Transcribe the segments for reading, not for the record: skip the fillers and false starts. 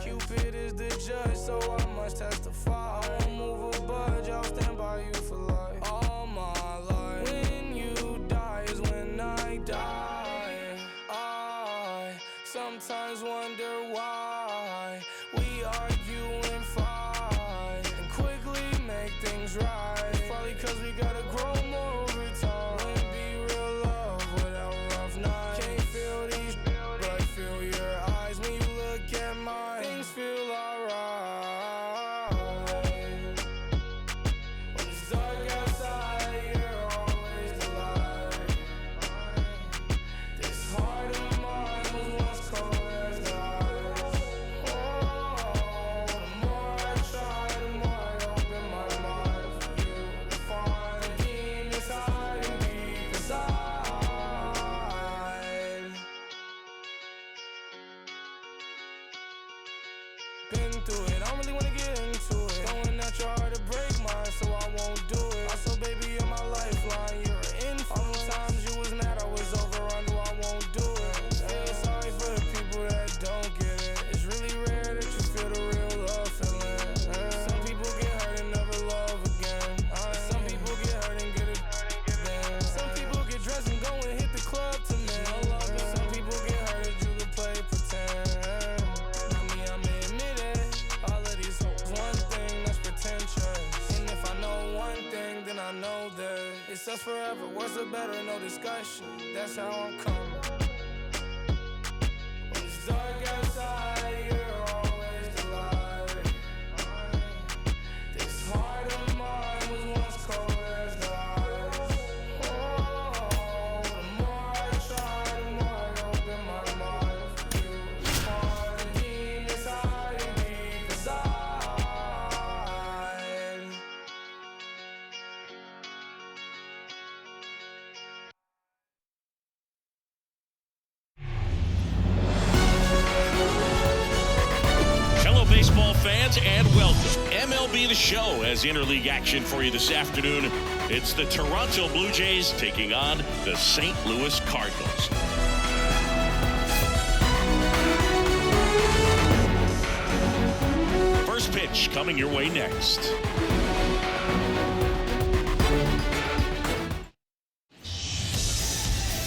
Cupid is the judge, so I must testify. I won't move a budge, I'll stand by you for life. All my life. When you die is when I die. I sometimes wonder why we argue and fight and quickly make things right. Probably cause we gotta grow more over time. Wouldn't be real love without rough nights. Can't feel these, but I feel your eyes when you look at mine. Things feel alright. When it's dark outside, you're always the light. This heart of mine was once cold as ice. Oh, the more I try, the more I open my mind for you to find the demons hiding deep inside. Been through it, I don't really wanna get into it. Going at your heart to break mine, so I won't do it. Also, baby, you're my lifeline, you're an influence. All the times you was mad, I was over, I knew I won't do it. Feel sorry for the people that don't get it. It's really rare that you feel the real love feeling. Some people get hurt and never love again. Some people get hurt and get it then. Some people get dressed and go and hit the club to men. Some people get hurt and you can play pretend. Not me, I'm admit it. All of these hoes, one thing that's pretentious. And if I know one thing, then I know that it's us forever. Worse or better, no discussion. That's how I'm coming. When it's dark outside, you're always the light. This heart of mine was once cold as the ice. Oh, the more I try, the more I open my mind for you. Find the demons hiding deep inside. Hello, baseball fans, and welcome. MLB The Show has interleague action for you this afternoon. It's the Toronto Blue Jays taking on the St. Louis Cardinals. First pitch coming your way next.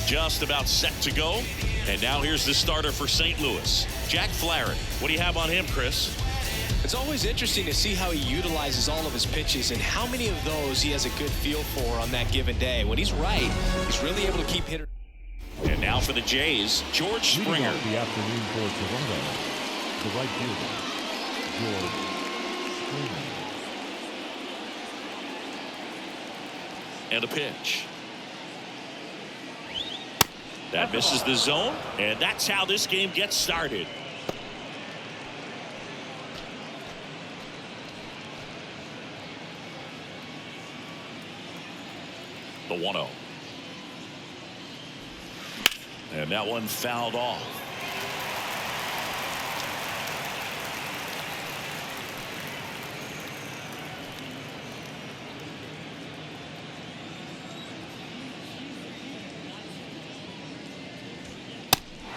Just about set to go. And now here's the starter for St. Louis, Jack Flaherty. What do you have on him, Chris? It's always interesting to see how he utilizes all of his pitches and how many of those he has a good feel for on that given day. When he's right, he's really able to keep hitters. And now for the Jays, George Springer. Leading off the afternoon for Toronto, the right fielder, George Springer. And a pitch. That misses the zone, and that's how this game gets started. The 1-0. And that one fouled off.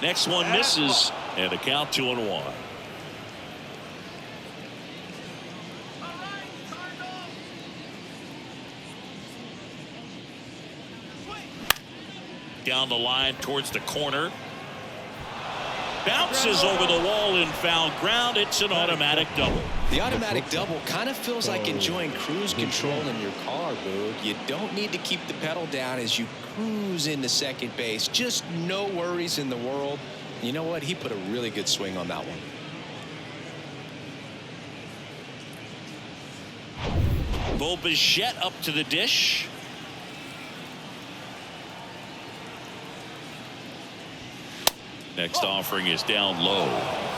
Next one misses, and the count 2-1. Down the line towards the corner. Bounces over the wall in foul ground. It's an automatic double. The automatic double kind of feels like enjoying cruise control in your car, Boog. You don't need to keep the pedal down as you cruise into second base. Just no worries in the world. You know what? He put a really good swing on that one. Busch up to the dish. Next offering is down low.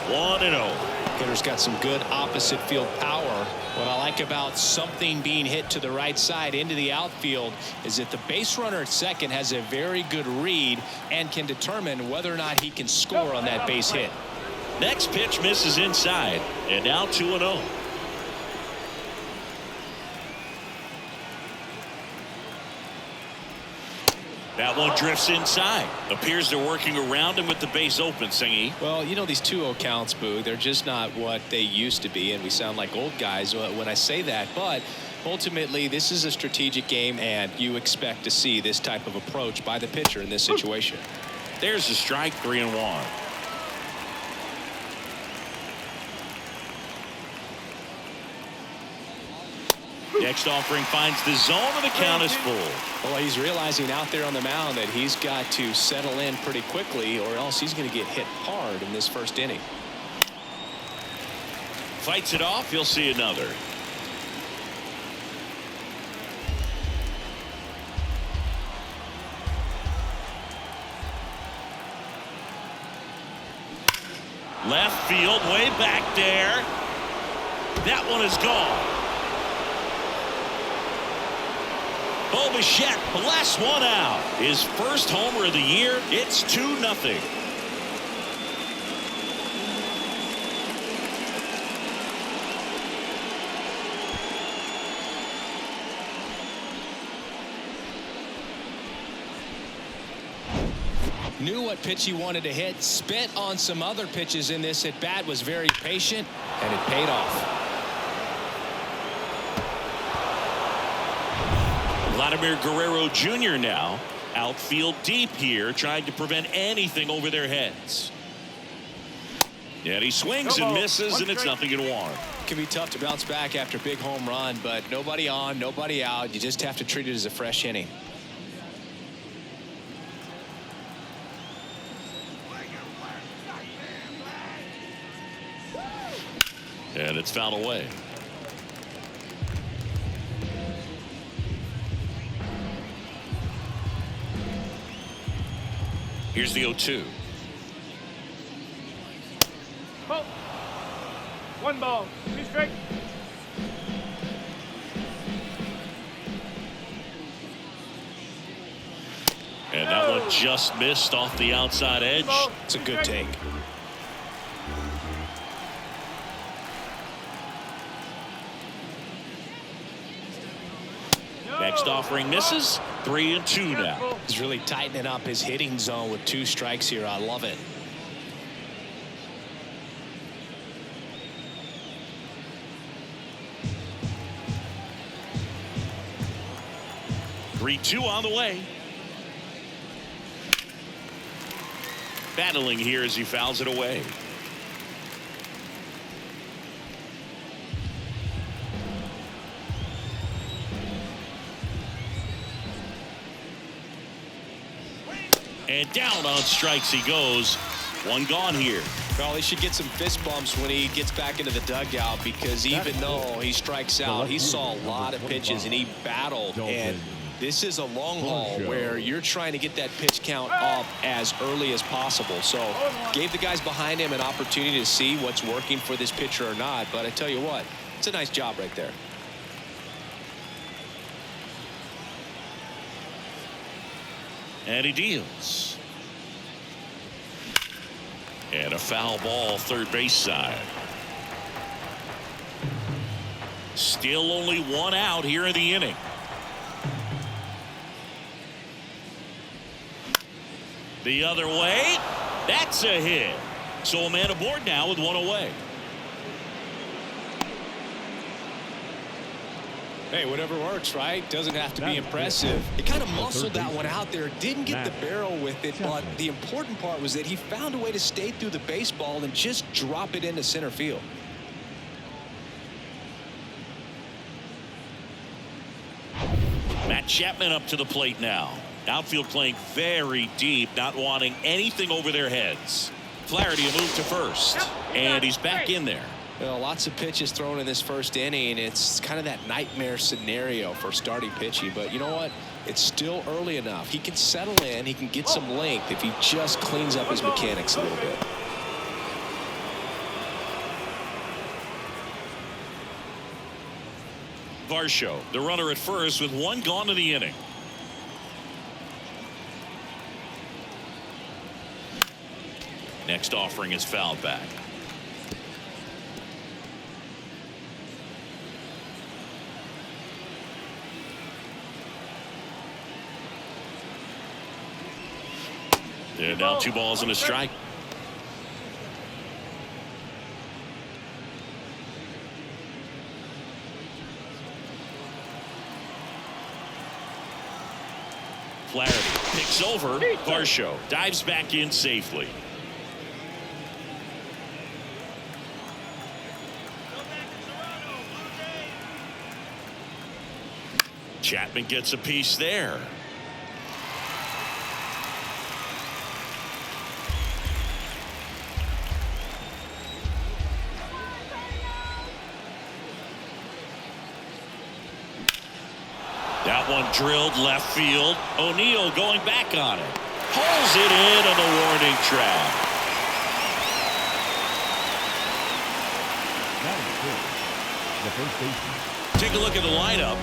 1-0. Hitter's got some good opposite field power. What I like about something being hit to the right side into the outfield is that the base runner at second has a very good read and can determine whether or not he can score on that base hit. Next pitch misses inside, and now 2-0. That one drifts inside. Appears they're working around him with the base open, Singy. Well, you know, these 2-0 counts, Boo, they're just not what they used to be, and we sound like old guys when I say that. But ultimately, this is a strategic game, and you expect to see this type of approach by the pitcher in this situation. There's a strike, 3-1. Next offering finds the zone, and the count is full. Well, he's realizing out there on the mound that he's got to settle in pretty quickly, or else he's going to get hit hard in this first inning. Fights it off. You'll see another. Left field, way back there. That one is gone. Busch blasts one out. His first homer of the year. It's 2-0. Knew what pitch he wanted to hit. Spent on some other pitches in this at bat. Was very patient, and it paid off. Vladimir Guerrero Jr. now outfield deep here, trying to prevent anything over their heads. And he swings and misses, and it's 0-1. It can be tough to bounce back after a big home run, but nobody on, nobody out. You just have to treat it as a fresh inning. And it's fouled away. Here's the 0-2. Ball. 1 ball. 2 strikes. And that one just missed off the outside edge. It's a good take. Next offering misses. 3-2 now. He's really tightening up his hitting zone with 2 strikes here. I love it. Three-2 on the way. Battling here as he fouls it away. And down on strikes he goes. 1 gone here. Well, he should get some fist bumps when he gets back into the dugout, because even though he strikes out, he saw a lot of pitches and he battled. And this is a long haul where you're trying to get that pitch count up as early as possible. So gave the guys behind him an opportunity to see what's working for this pitcher or not. But I tell you what, it's a nice job right there. And he deals. And a foul ball third base side. Still only 1 out here in the inning. The other way. That's a hit. So a man aboard now with 1 away. Hey, whatever works, right? Doesn't have to be impressive. He kind of muscled that one out there. Didn't get the barrel with it, but the important part was that he found a way to stay through the baseball and just drop it into center field. Matt Chapman up to the plate now. Outfield playing very deep, not wanting anything over their heads. Flaherty a move to first, and he's back in there. Well, lots of pitches thrown in this first inning. It's kind of that nightmare scenario for starting pitching. But you know what? It's still early enough. He can settle in. He can get some length if he just cleans up his mechanics a little bit. Varsho, the runner at first with 1 gone in the inning. Next offering is fouled back. And now 2 balls and a strike. Flaherty picks over. Varsho dives back in safely. Chapman gets a piece there. That one drilled left field. O'Neill going back on it. Pulls it in on the warning track. That is good. The first baseman. Take a look at the lineup.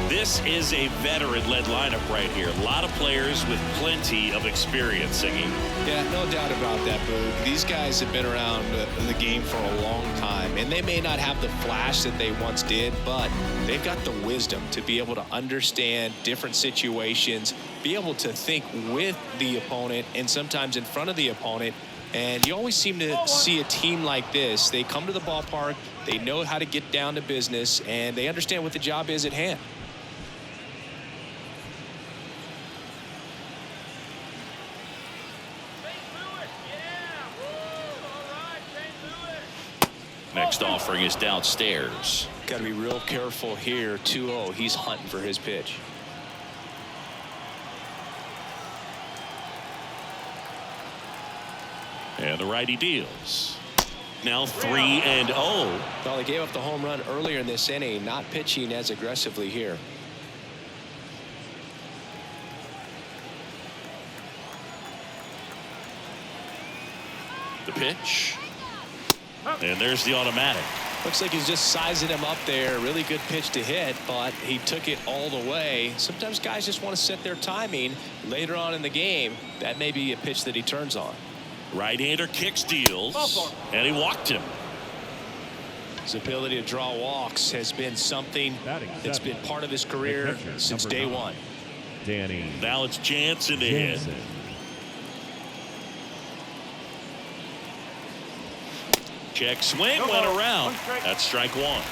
This is a veteran-led lineup right here. A lot of players with plenty of experience singing. Yeah, no doubt about that, Boog. These guys have been around the game for a long time, and they may not have the flash that they once did, but they've got the wisdom to be able to understand different situations, be able to think with the opponent and sometimes in front of the opponent. And you always seem to see a team like this. They come to the ballpark, they know how to get down to business, and they understand what the job is at hand. Next offering is downstairs. Got to be real careful here. 2-0. He's hunting for his pitch. And the righty deals. Now 3-0. Well, they gave up the home run earlier in this inning, not pitching as aggressively here. The pitch. And there's the automatic. Looks like he's just sizing him up there. Really good pitch to hit, but he took it all the way. Sometimes guys just want to set their timing later on in the game. That may be a pitch that he turns on. Right-hander kicks, deals, and he walked him. His ability to draw walks has been something that's been part of his career since day one. Danny. Now it's Jansen to hit. Check swing, went around. That's strike 1.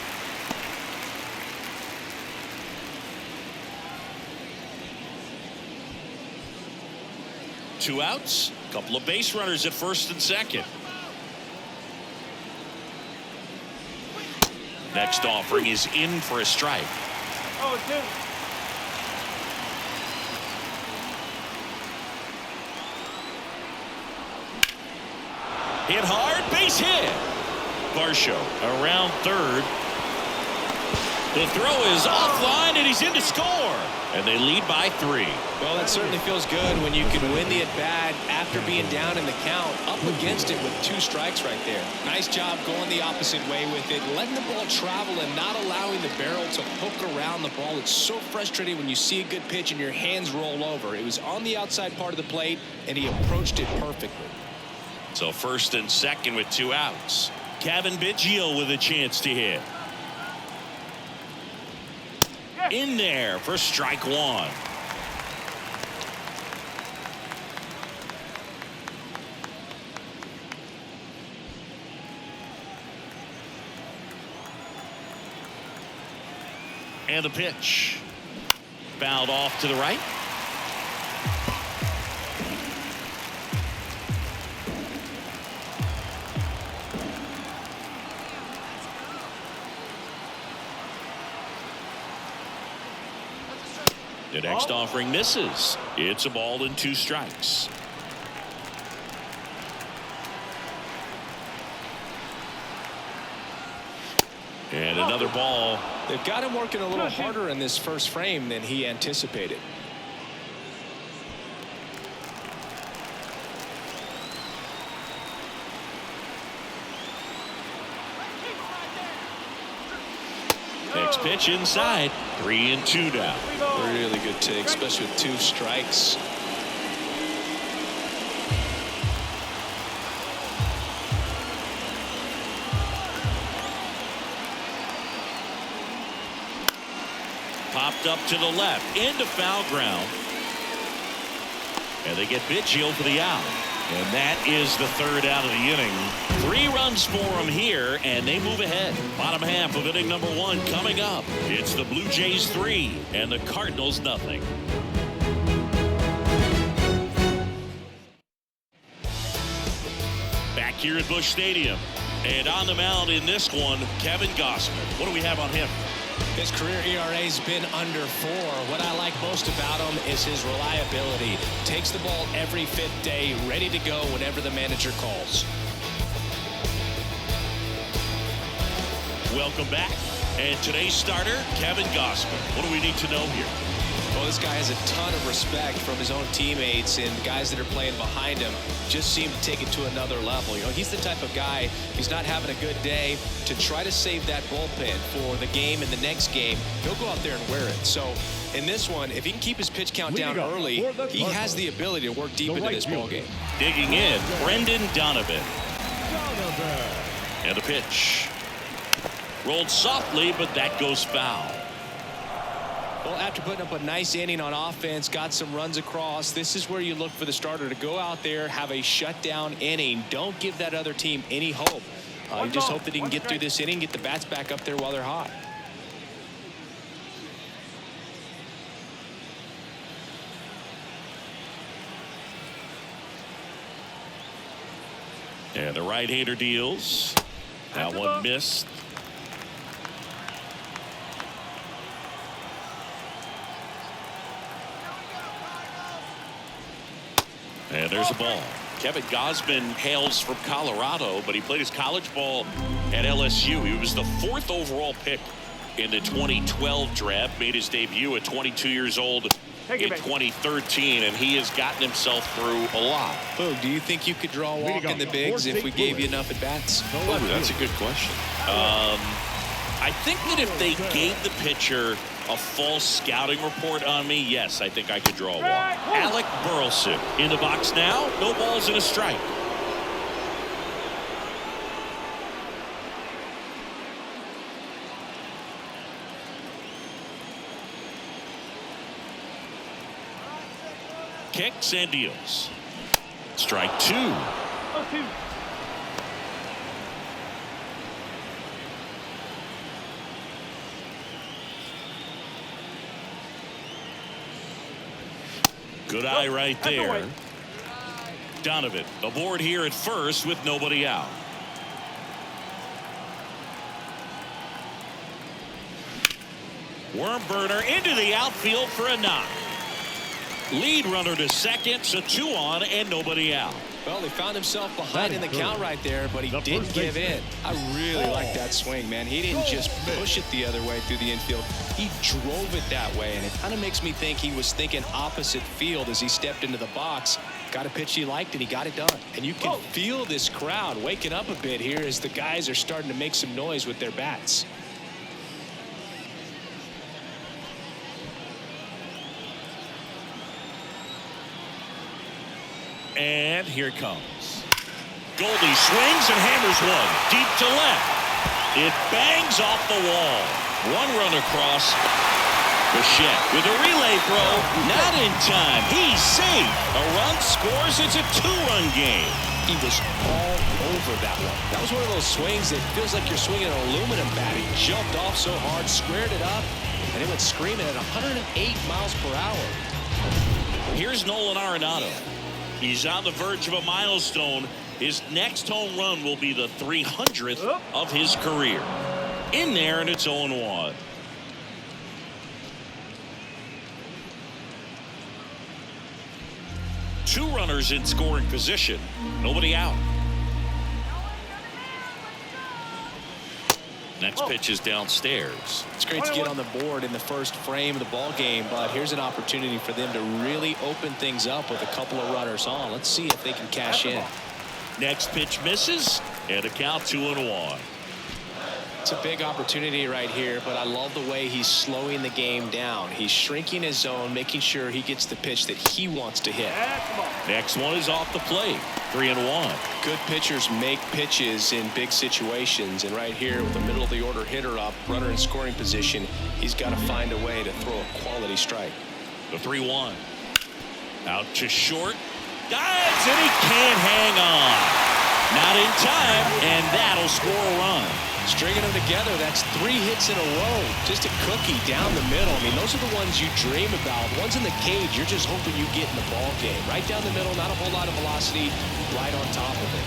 Two outs. Couple of base runners at first and second. Next offering is in for a strike. Hit hard, base hit. Varsho around third. The throw is offline and he's in to score. And they lead by 3. Well, that certainly feels good when you can win the at-bat after being down in the count, up against it with 2 strikes right there. Nice job going the opposite way with it, letting the ball travel and not allowing the barrel to hook around the ball. It's so frustrating when you see a good pitch and your hands roll over. It was on the outside part of the plate, and he approached it perfectly. So first and second with 2 outs. Kevin Biggio with a chance to hit. In there for strike 1. And the pitch. Fouled off to the right. The next offering misses. It's a ball and 2 strikes. And another ball. They've got him working a little harder in this first frame than he anticipated. Next pitch inside. 3-2 now. Really good take, especially with 2 strikes. Popped up to the left into foul ground. And they get Biggio for the out. And that is the third out of the inning. 3 runs for them here, and they move ahead. Bottom half of inning number 1 coming up. It's the Blue Jays 3 and the Cardinals nothing. Back here at Busch Stadium. And on the mound in this one, Kevin Gaussian. What do we have on him? His career ERA's been under 4. What I like most about him is his reliability. Takes the ball every 5th day, ready to go whenever the manager calls. Welcome back. And today's starter, Kevin Gaussian. What do we need to know here? Well, this guy has a ton of respect from his own teammates, and guys that are playing behind him just seem to take it to another level. You know, he's the type of guy, he's not having a good day, to try to save that bullpen for the game and the next game. He'll go out there and wear it. So in this one, if he can keep his pitch count down early, he has the ability to work deep into this ball game. Digging in, Brendan Donovan. And the pitch. Rolled softly, but that goes foul. Well, after putting up a nice inning on offense, got some runs across, this is where you look for the starter to go out there, have a shutdown inning. Don't give that other team any hope. You just hope that he can get through this inning, get the bats back up there while they're hot. And the right-hander deals. That one missed. And there's a ball. Kevin Gaussian hails from Colorado, but he played his college ball at LSU. He was the 4th overall pick in the 2012 draft, made his debut at 22 years old in 2013, and he has gotten himself through a lot. Boog, do you think you could draw a walk in the bigs if we gave you enough at-bats? Oh, that's a good question. I think that if they gave the pitcher a false scouting report on me, yes, I think I could draw a walk. Alec Burleson in the box now. No balls and a strike. Kicks and deals. Strike 2. Good eye right there. Donovan aboard here at first with nobody out. Worm burner into the outfield for a knock. Lead runner to second, so 2 on and nobody out. Well, he found himself behind in the count right there, but he didn't give in. I really like that swing, man. He didn't just push it the other way through the infield. He drove it that way, and it kind of makes me think he was thinking opposite field as he stepped into the box. Got a pitch he liked, and he got it done. And you can feel this crowd waking up a bit here as the guys are starting to make some noise with their bats. And here it comes. Goldie swings and hammers one deep to left. It bangs off the wall. 1 run across. Busch with a relay throw. Not in time. He's safe. A run scores. It's a 2-run game. He was all over that one. That was one of those swings that feels like you're swinging an aluminum bat. He jumped off so hard, squared it up, and it went screaming at 108 miles per hour. Here's Nolan Arenado. He's on the verge of a milestone. His next home run will be the 300th of his career. In there, and it's 0-1. Two runners in scoring position. Nobody out. Next pitch is downstairs. It's great to get on the board in the first frame of the ball game, but here's an opportunity for them to really open things up with a couple of runners on. Let's see if they can cash in. Next pitch misses, and a count 2-1. It's a big opportunity right here, but I love the way he's slowing the game down. He's shrinking his zone, making sure he gets the pitch that he wants to hit. Next one is off the plate. 3-1. Good pitchers make pitches in big situations, and right here with the middle of the order hitter up, runner in scoring position, he's got to find a way to throw a quality strike. The 3-1. Out to short. Dives, and he can't hang on. Not in time, and that'll score a run. Stringing them together, that's 3 hits in a row. Just a cookie down the middle. I mean, those are the ones you dream about. Ones in the cage, you're just hoping you get in the ball game. Right down the middle, not a whole lot of velocity, right on top of it.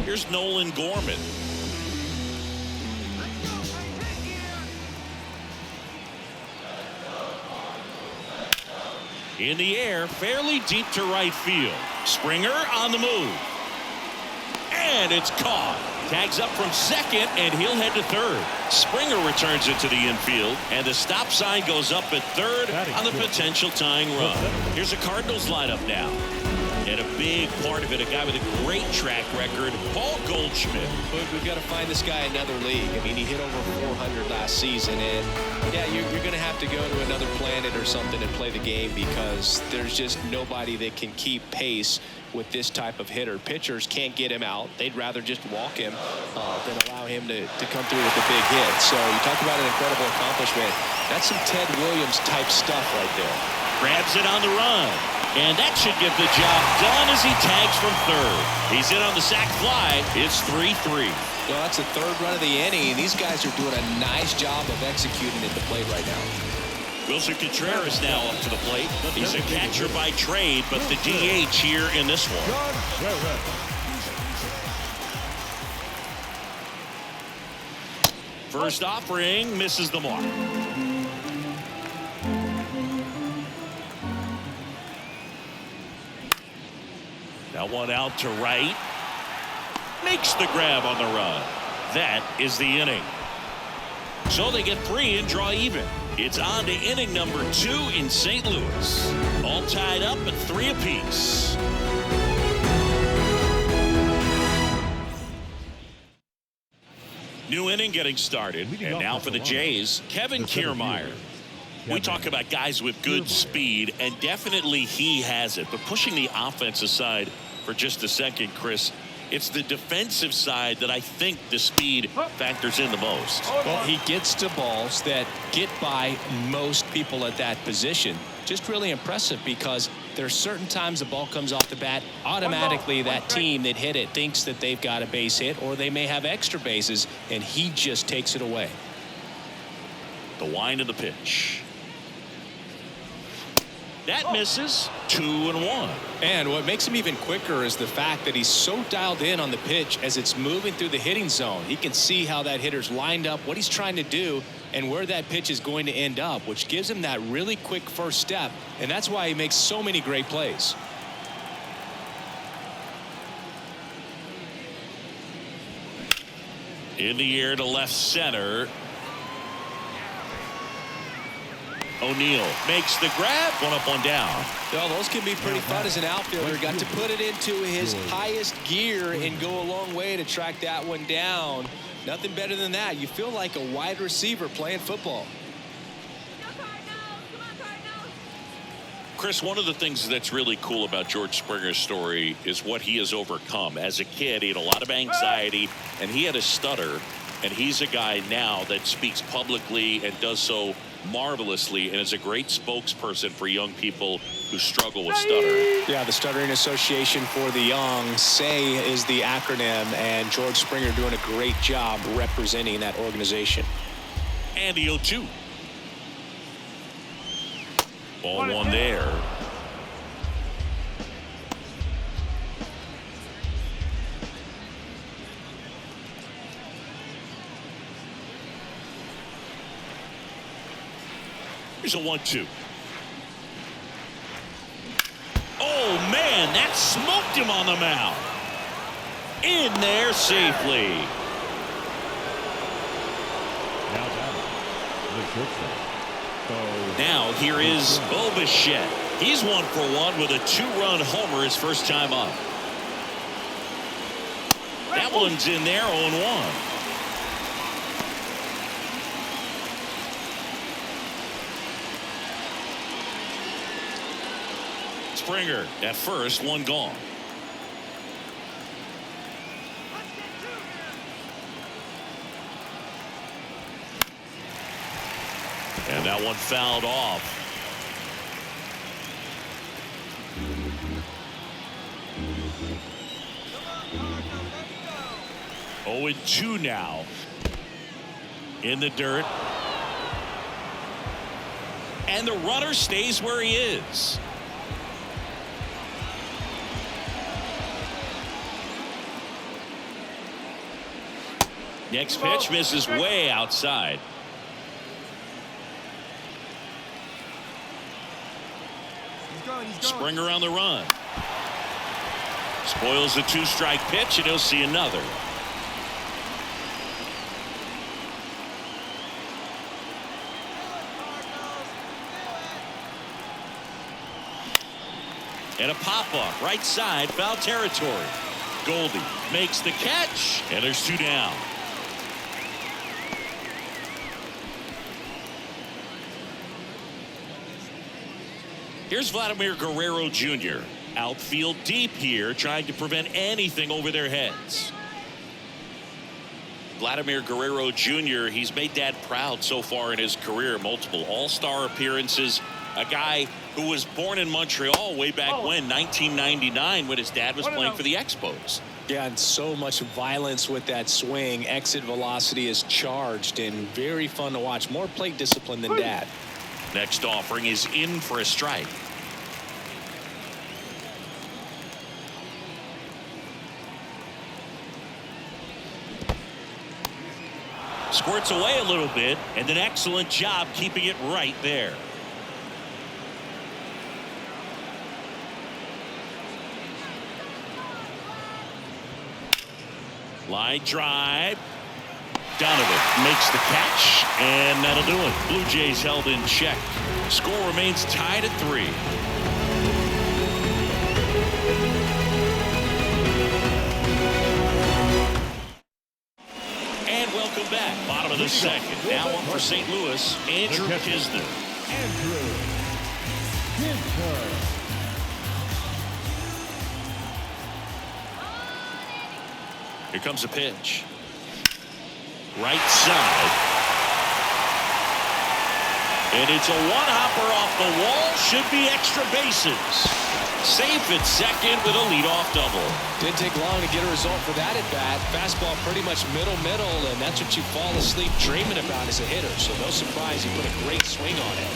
Here's Nolan Gorman. In the air, fairly deep to right field. Springer on the move. And it's caught. Tags up from second, and he'll head to third. Springer returns it to the infield, and the stop sign goes up at third on the potential tying run. Here's a Cardinals lineup now. And a big part of it, a guy with a great track record, Paul Goldschmidt. But we've got to find this guy another league. I mean, he hit over 400 last season, and yeah, you're going to have to go to another planet or something and play the game because there's just nobody that can keep pace with this type of hitter. Pitchers can't get him out. They'd rather just walk him than allow him to come through with the big hit. So you talk about an incredible accomplishment. That's some Ted Williams type stuff right there. Grabs it on the run. And that should get the job done as he tags from third. He's in on the sac fly. It's 3-3. Well, that's the third run of the inning. These guys are doing a nice job of executing at the plate right now. Wilson Contreras now up to the plate. He's a catcher by trade, but the DH here in this one. First offering misses the mark. That one out to right. Makes the grab on the run. That is the inning. So they get 3 and draw even. It's on to inning number 2 in St. Louis. All tied up at 3 apiece. New inning getting started. And now for the Jays, Kevin Kiermaier. We talk about guys with good speed, and definitely he has it. But pushing the offense aside for just a second, Chris, it's the defensive side that I think the speed factors in the most. Well, he gets to balls that get by most people at that position. Just really impressive because there's certain times the ball comes off the bat, automatically that team that hit it thinks that they've got a base hit or they may have extra bases, and he just takes it away. The wind of the pitch. That misses. 2-1. And what makes him even quicker is the fact that he's so dialed in on the pitch as it's moving through the hitting zone. He can see how that hitter's lined up, what he's trying to do, and where that pitch is going to end up, which gives him that really quick first step. And that's why he makes so many great plays. In the air to left center. O'Neill makes the grab. One up, one down. Well, those can be pretty fun as an outfielder. Got to put it into his highest gear and go a long way to track that one down. Nothing better than that. You feel like a wide receiver playing football. Chris, one of the things that's really cool about George Springer's story is what he has overcome. As a kid, he had a lot of anxiety, and he had a stutter. And he's a guy now that speaks publicly and does so marvelously and is a great spokesperson for young people who struggle with stutter. Yeah, the Stuttering Association for the Young, SAY is the acronym, and George Springer doing a great job representing that organization. And the 0-2. Ball one there. Here's a 1-2. Oh, man, that smoked him on the mound. In there safely. Now here is Busch. He's 1 for 1 with a 2-run homer his first time up. That one's in there, 0-1. Springer at first, one gone. That one fouled off. Oh, and 2 now. In the dirt. And the runner stays where he is. Next pitch misses way outside. Springer on the run. Spoils the 2-strike pitch, and he'll see another. And a pop-up, right side, foul territory. Goldie makes the catch, and there's 2 down. Here's Vladimir Guerrero Jr. Outfield deep here, trying to prevent anything over their heads. Vladimir Guerrero Jr., he's made Dad proud so far in his career. Multiple all-star appearances. A guy who was born in Montreal way back when, 1999, when his dad was playing for the Expos. Yeah, and so much violence with that swing. Exit velocity is charged and very fun to watch. More plate discipline than Dad. Next offering is in for a strike. Squirts away a little bit, and an excellent job keeping it right there. Line drive. Donovan makes the catch, and that'll do it. Blue Jays held in check. Score remains tied at 3. And welcome back. Bottom of the second. Now up for St. Louis, Andrew Kisner. Andrew Kisner. Here comes a pitch. Right side. And it's a one-hopper off the wall. Should be extra bases. Safe at second with a leadoff double. Didn't take long to get a result for that at bat. Fastball pretty much middle, and that's what you fall asleep dreaming about as a hitter. So no surprise, he put a great swing on it.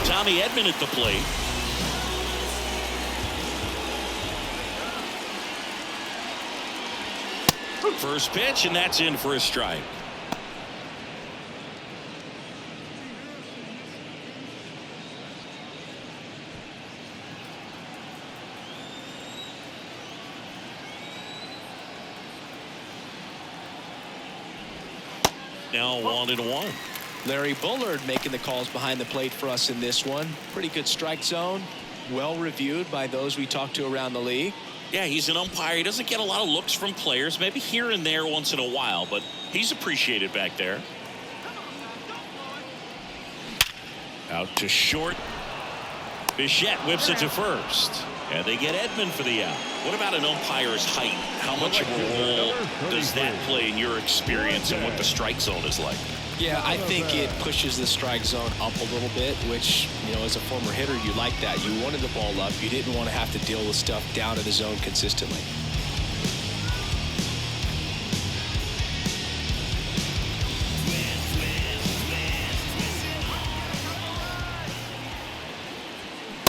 Tommy Edman at the plate. First pitch, and that's in for a strike. Now 1-1. Larry Bullard making the calls behind the plate for us in this one. Pretty good strike zone. Well reviewed by those we talked to around the league. Yeah, he's an umpire. He doesn't get a lot of looks from players, maybe here and there once in a while, but he's appreciated back there. Out to short. Bichette whips it to first. And they get Edman for the out. What about an umpire's height? How much of a role does that play in your experience and what the strike zone is like? Yeah, I think it pushes the strike zone up a little bit, which, you know, as a former hitter, you like that. You wanted the ball up. You didn't want to have to deal with stuff down in the zone consistently.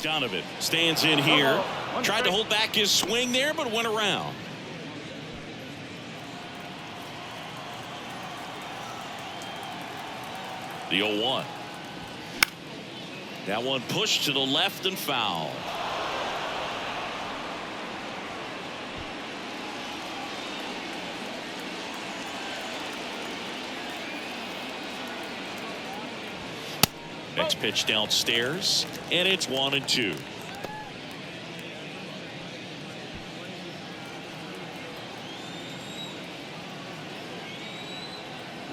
Donovan stands in here. Tried to hold back his swing there, but went around. The 0-1. That one pushed to the left and foul. Next pitch downstairs, and it's 1-2.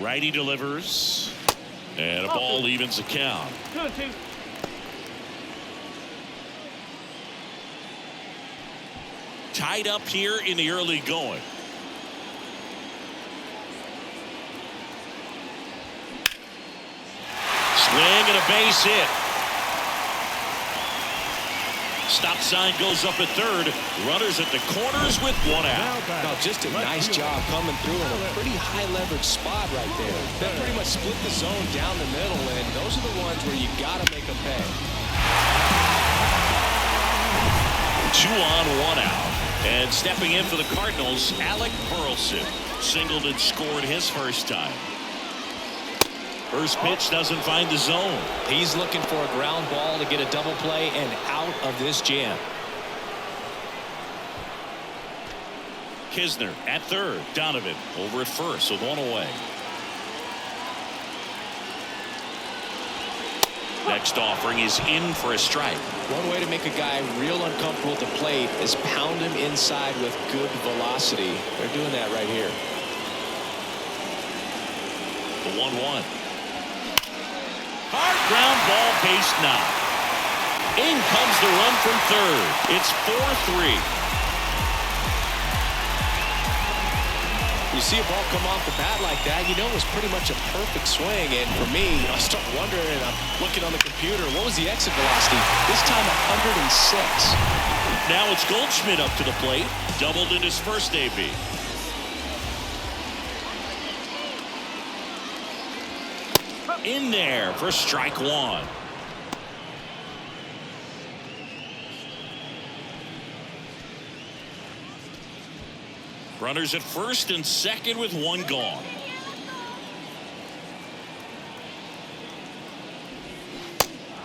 Righty delivers. And a ball evens the count. 2-2. tied up here in the early going. Swing and a base hit. Stop sign goes up at third. Runners at the corners with one out. Now just a nice job coming through in a pretty high leverage spot right there. That pretty much split the zone down the middle, and those are the ones where you got to make them pay. 2 on, 1 out. And stepping in for the Cardinals, Alec Burleson. Singled and scored his first time. First pitch doesn't find the zone. He's looking for a ground ball to get a double play and out of this jam. Kisner at third. Donovan over at first with 1 away. Next offering is in for a strike. One way to make a guy real uncomfortable at the plate is pound him inside with good velocity. They're doing that right here. The 1-1. Hard ground ball, base knock. In comes the run from third. It's 4-3. You see a ball come off the bat like that, you know it was pretty much a perfect swing. And for me, I start wondering, and I'm looking on the computer, what was the exit velocity? This time 106. Now it's Goldschmidt up to the plate. Doubled in his first AB. In there for strike 1. Runners at first and second with 1 gone.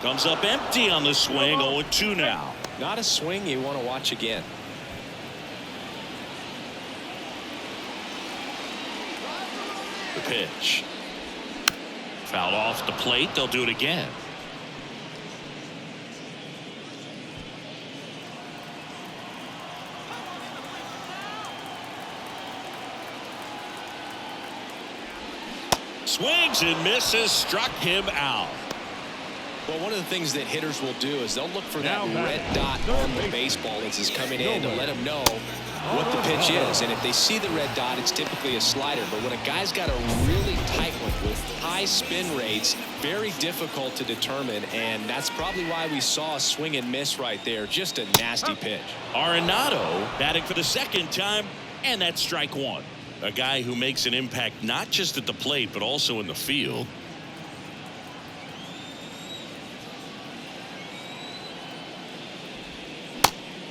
Comes up empty on the swing. 0-2 now. Not a swing you want to watch again. The pitch. Foul off the plate. They'll do it again. Swings and misses. Struck him out. Well, one of the things that hitters will do is they'll look for that red dot on the baseball as it's coming in to let them know what the pitch is. And if they see the red dot, it's typically a slider. But when a guy's got a really tight one with high spin rates, very difficult to determine. And that's probably why we saw a swing and miss right there. Just a nasty pitch. Arenado batting for the second time, and that's strike 1. A guy who makes an impact not just at the plate, but also in the field.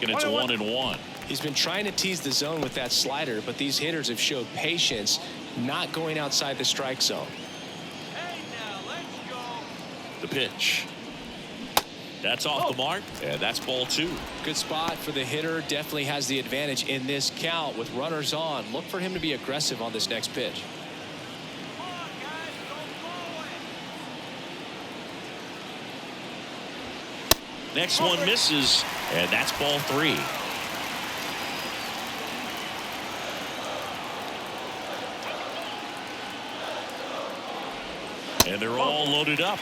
And it's a 1-1. He's been trying to tease the zone with that slider, but these hitters have showed patience, not going outside the strike zone. Hey, now let's go. The pitch. That's off the mark, and that's ball 2. Good spot for the hitter. Definitely has the advantage in this count with runners on. Look for him to be aggressive on this next pitch. Come on, guys, go forward. Next one misses, and that's ball 3. And they're all loaded up.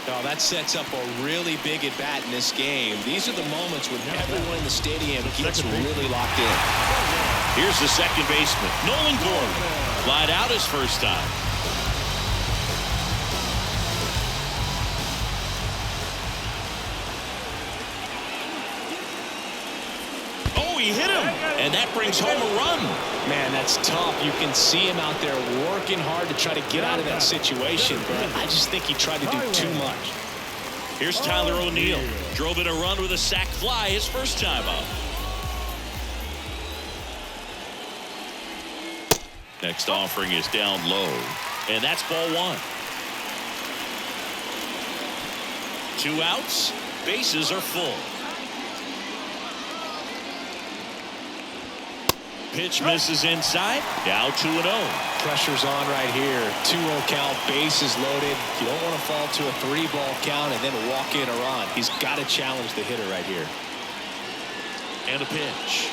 Now that sets up a really big at bat in this game. These are the moments when everyone in the stadium gets really locked in. Here's the second baseman, Nolan Gordon. Flied out his first time. Oh, he hit him, and that brings home a run. Man, that's tough. You can see him out there working hard to try to get out of that situation, but I just think he tried to do too much. Here's Tyler O'Neill. Drove in a run with a sac fly his first time up. Next offering is down low, and that's ball 1. 2 outs. Bases are full. Pitch misses inside. Now 2-0. Pressure's on right here. 2-0 count, bases loaded. You don't want to fall to a 3-ball count and then walk in a run. He's got to challenge the hitter right here. And a pitch.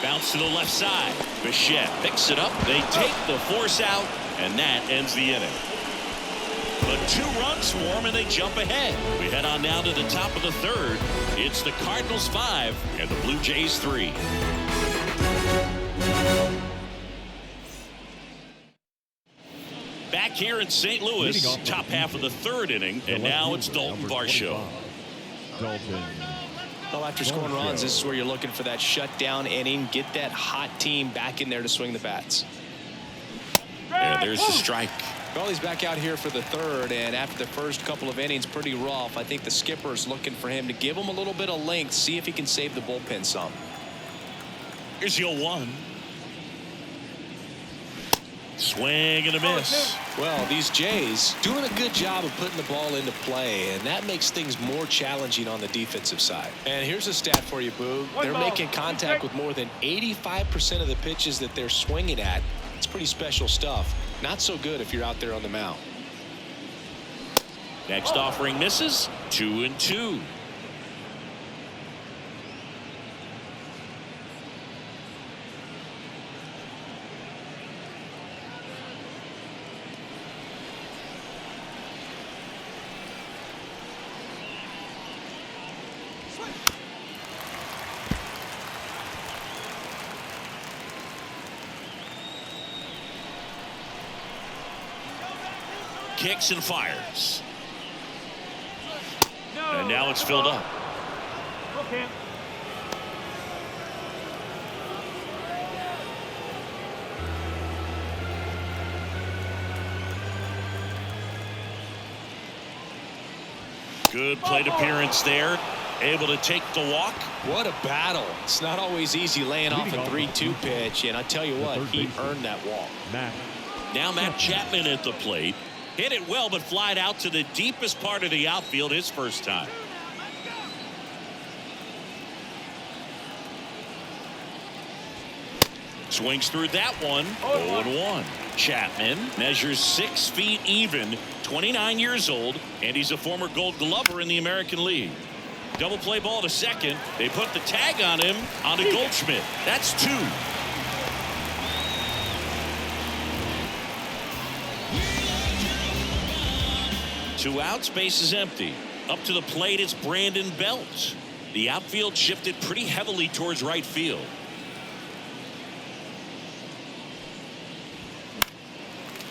Bounce to the left side. Bichette picks it up. They take the force out, and that ends the inning. The A 2-run swarm, and they jump ahead. We head on now to the top of the third. It's the Cardinals 5 and the Blue Jays 3. Back here in St. Louis, top half of the third inning, and now it's Dalton Varsho. Well, after scoring runs, this is where you're looking for that shutdown inning. Get that hot team back in there to swing the bats. And there's the strike. Well, he's back out here for the third, and after the first couple of innings, pretty rough. I think the skipper is looking for him to give him a little bit of length, see if he can save the bullpen some. Here's the 0-1. Swing and a miss. Well, these Jays doing a good job of putting the ball into play, and that makes things more challenging on the defensive side. And here's a stat for you, Boog. They're making contact with more than 85% of the pitches that they're swinging at. It's pretty special stuff. Not so good if you're out there on the mound. Next offering misses. 2-2. Kicks and fires. And now it's filled up. Okay. Good plate appearance there. Able to take the walk. What a battle. It's not always easy laying off a 3-2 pitch, and I tell you what, he earned that walk. Now Matt Chapman at the plate. Hit it well, but flied out to the deepest part of the outfield his first time. Swings through that one. 0-1. Chapman measures 6 feet even, 29 years old, and he's a former Gold Glover in the American League. Double play ball to second. They put the tag on him onto Goldschmidt. That's 2. 2 outs, base is empty. Up to the plate, it's Brandon Belt. The outfield shifted pretty heavily towards right field.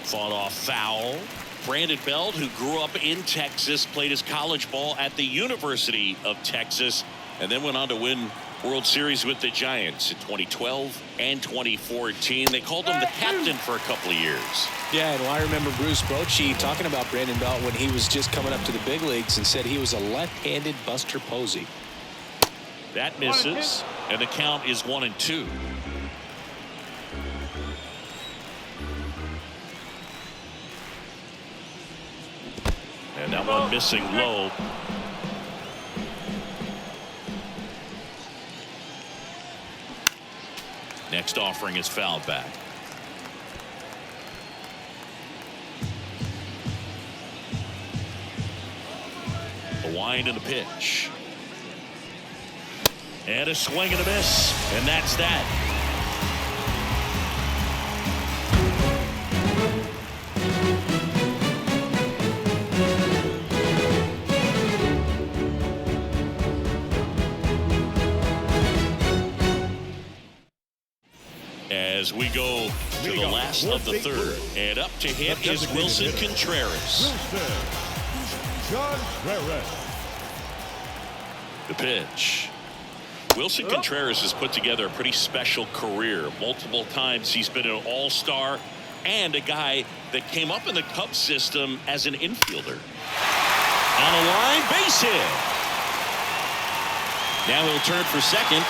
Fought off foul. Brandon Belt, who grew up in Texas, played his college ball at the University of Texas, and then went on to win World Series with the Giants in 2012 and 2014. They called him the captain for a couple of years. Yeah, and I remember Bruce Bochy talking about Brandon Belt when he was just coming up to the big leagues and said he was a left-handed Buster Posey. That misses, and the count is 1-2. And that one missing low. Next offering is fouled back. A wind and a pitch. And a swing and a miss. And that's that. As we go to the last of the third, and up to hit is Wilson Contreras. The pitch. Wilson Contreras has put together a pretty special career. Multiple times he's been an all-star and a guy that came up in the Cubs system as an infielder. On a line, base hit. Now he'll turn for second.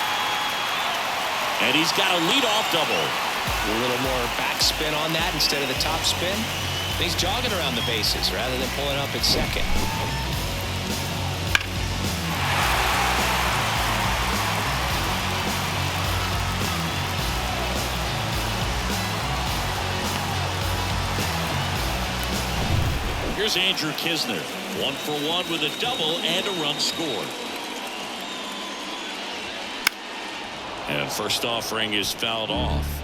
And he's got a leadoff double. A little more backspin on that instead of the top spin. He's jogging around the bases rather than pulling up at second. Here's Andrew Kisner. 1 for 1 with a double and a run scored. And first offering is fouled off.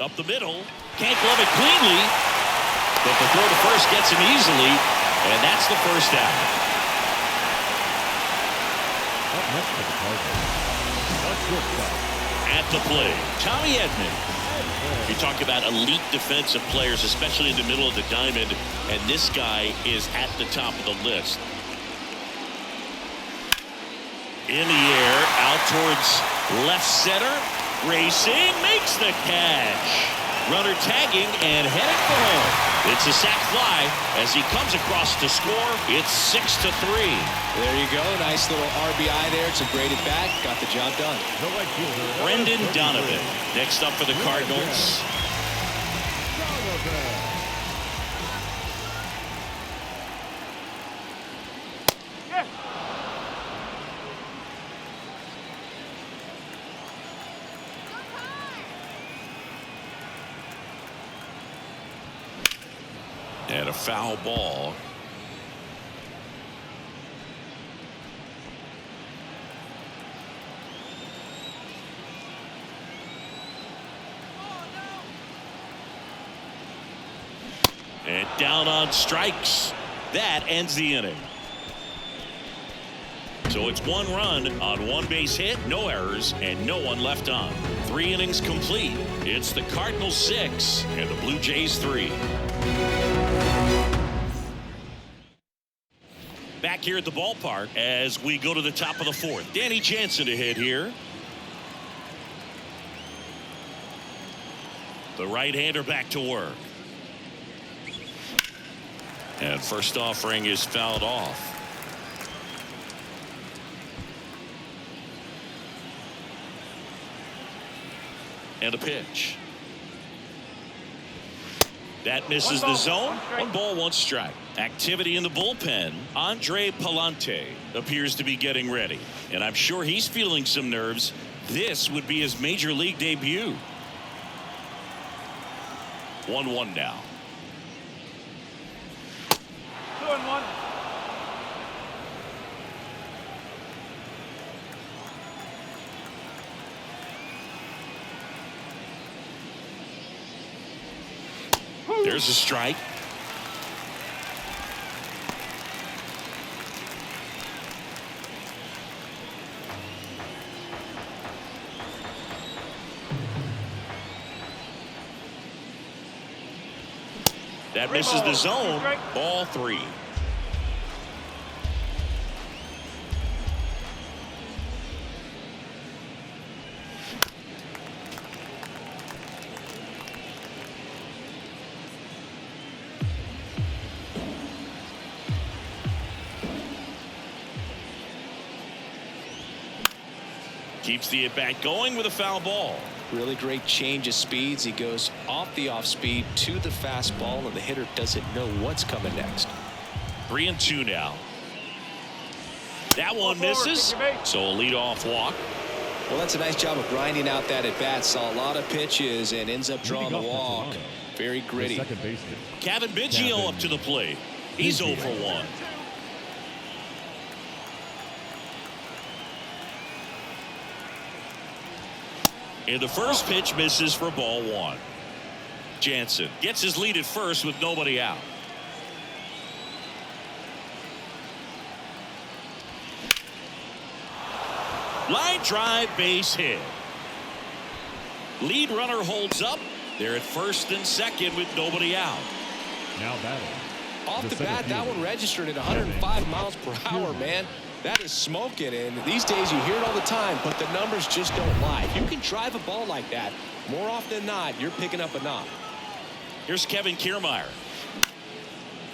Up the middle. Can't glove it cleanly. But the throw to first gets him easily. And that's the first out. Up next for the Cardinals, a shortstop. At the plate, Tommy Edman. You talk about elite defensive players, especially in the middle of the diamond, and this guy is at the top of the list. In the air, out towards left center, racing, makes the catch. Runner tagging and heading for home. It's a sac fly as he comes across to score. It's 6-3. There you go. Nice little RBI there. It's a great at bat. Got the job done. The right fielder, Brendan Donovan next up for the Cardinals. Yeah. And a foul ball. And down on strikes. That ends the inning. So it's 1 run on 1 base hit, no errors, and no one left on. 3 innings complete. It's the Cardinals 6 and the Blue Jays 3. Back here at the ballpark as we go to the top of the 4th. Danny Jansen to hit here. The right-hander back to work. And first offering is fouled off. And a pitch. That misses the zone. 1 ball, 1 strike. Activity in the bullpen. Andre Palante appears to be getting ready. And I'm sure he's feeling some nerves. This would be his major league debut. 1-1 now. 2-1. There's a strike. That misses the zone. Ball 3. Keeps the at-bat going with a foul ball. Really great change of speeds. He goes off the off speed to the fastball, and the hitter doesn't know what's coming next. 3-2 now. That one misses. So a leadoff walk. Well, that's a nice job of grinding out that at bat. Saw a lot of pitches and ends up drawing the walk. Very gritty. Second baseman, Kevin Biggio up to the plate. He's 0 for 1. And the first pitch misses for ball 1. Jansen gets his lead at first with nobody out. Line drive, base hit. Lead runner holds up. They're at first and second with nobody out. now batting. Off the bat, that one registered at 105 miles per hour, man. That is smoking, and these days you hear it all the time, but the numbers just don't lie. If you can drive a ball like that, more often than not, you're picking up a knock. Here's Kevin Kiermaier.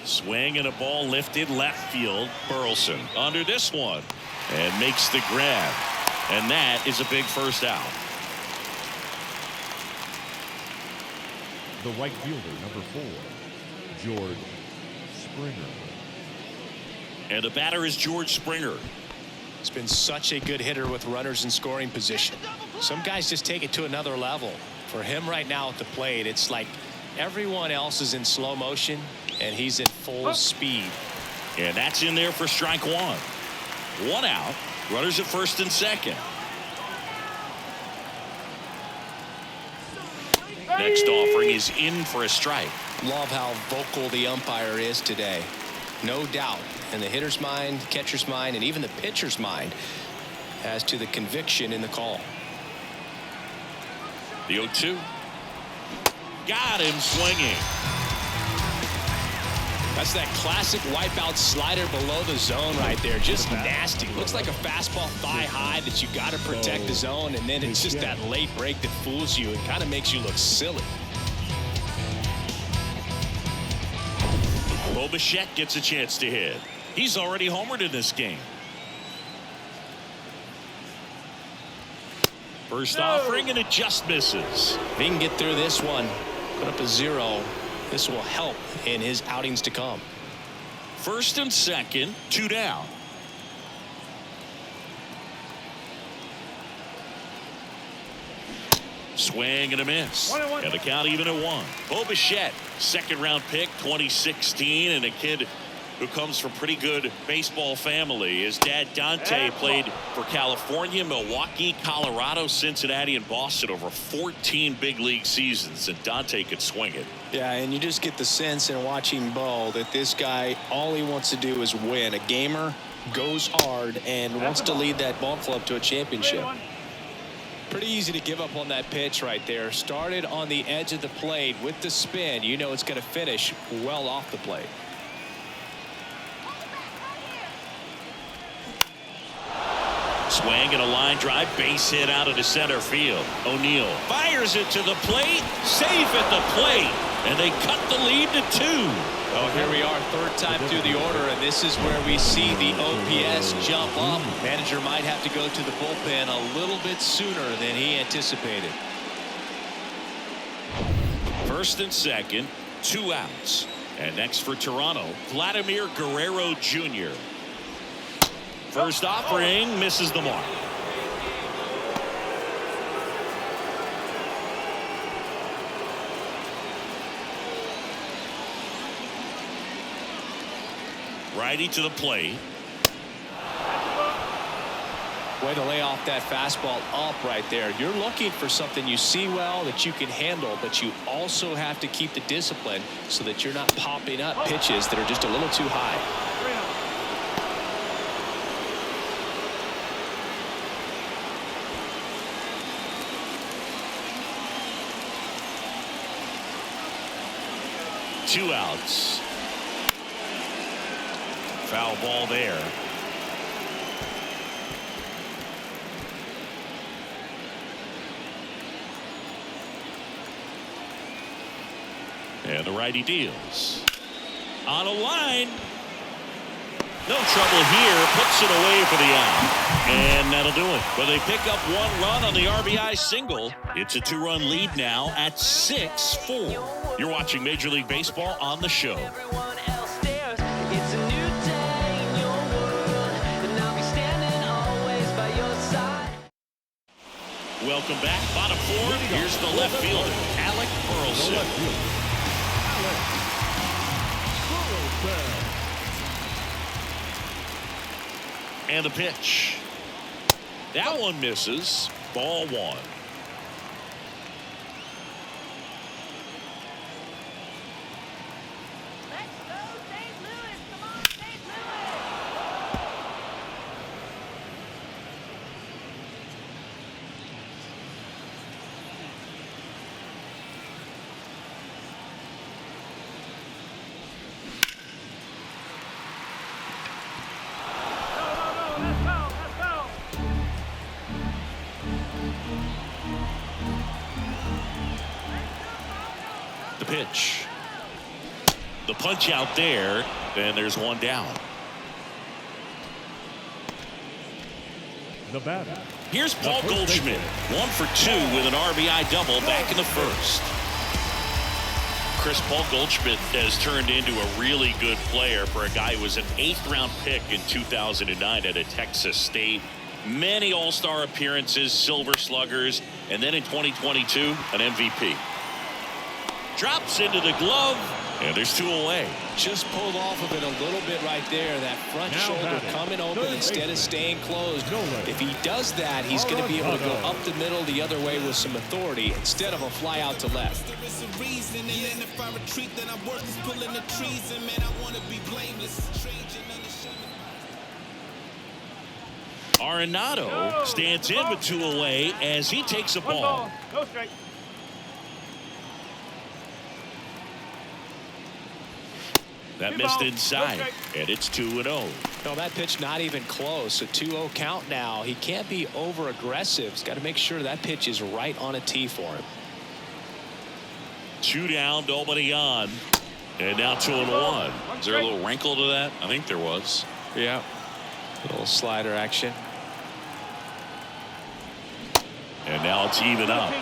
Swing and a ball lifted left field. Burleson under this one and makes the grab. And that is a big first out. The right fielder, number 4, George Springer. And the batter is George Springer. He's been such a good hitter with runners in scoring position. Some guys just take it to another level. For him right now at the plate, it's like everyone else is in slow motion and he's in full speed. And that's in there for strike one. One out. Runners at first and second. Next offering is in for a strike. Love how vocal the umpire is today. No doubt in the hitter's mind, catcher's mind, and even the pitcher's mind as to the conviction in the call. The 0-2. Got him swinging. That's that classic wipeout slider below the zone right there. Just nasty. Looks like a fastball thigh high that you got to protect the zone, and then it's just that late break that fools you and kind of makes you look silly. Busch gets a chance to hit. He's already homered in this game. First offering, and it just misses. If he can get through this one, put up a 0, this will help in his outings to come. First and second, 2 down. Swing and a miss. And the count even at 1. Busch, second-round pick, 2016, and a kid who comes from pretty good baseball family. His dad, Dante, played for California, Milwaukee, Colorado, Cincinnati, and Boston over 14 big league seasons, and Dante could swing it. Yeah, and you just get the sense in watching Bo that this guy, all he wants to do is win. A gamer, goes hard, and wants to lead that ball club to a championship. Pretty easy to give up on that pitch right there. Started on the edge of the plate with the spin. You know it's going to finish well off the plate. Swing and a line drive, base hit out into center field. O'Neill fires it to the plate, safe at the plate, and they cut the lead to 2. Oh, here we are, third time through the order, and this is where we see the OPS jump up. Manager might have to go to the bullpen a little bit sooner than he anticipated. First and second, 2 outs. And next for Toronto, Vladimir Guerrero Jr. First offering misses the mark. Righty to the plate. Way to lay off that fastball up right there. You're looking for something you see well that you can handle, but you also have to keep the discipline so that you're not popping up pitches that are just a little too high. 2 outs. Foul ball there. And the righty deals. On a line. No trouble here. Puts it away for the out. And that'll do it. But they pick up 1 run on the RBI single. It's a 2-run lead now at 6-4. You're watching Major League Baseball on the show. Welcome back. Bottom 4. Here's the left fielder, Alec Burleson. And the pitch. That one misses. Ball 1. Pitch. The punch out there, and there's 1 down. The batter. Here's Paul Goldschmidt, 1 for 2 with an RBI double back in the first. Paul Goldschmidt has turned into a really good player for a guy who was an 8th-round pick in 2009 at a Texas State. Many All-Star appearances, Silver Sluggers, and then in 2022, an MVP. Drops into the glove, And there's 2 away. Just pulled off of it a little bit right there. That front shoulder coming open instead of staying closed. If he does that, he's going to be able to go up the middle the other way with some authority instead of a fly out to left. Arenado stands in with 2 away as he takes a ball. Go straight. That missed inside, and it's 2-0. No, that pitch not even close. A 2-0 count now. He can't be over aggressive. He's got to make sure that pitch is right on a tee for him. 2 down, nobody on, and now 2-1. Is there a little wrinkle to that? I think there was. Yeah. A little slider action. And now it's even up.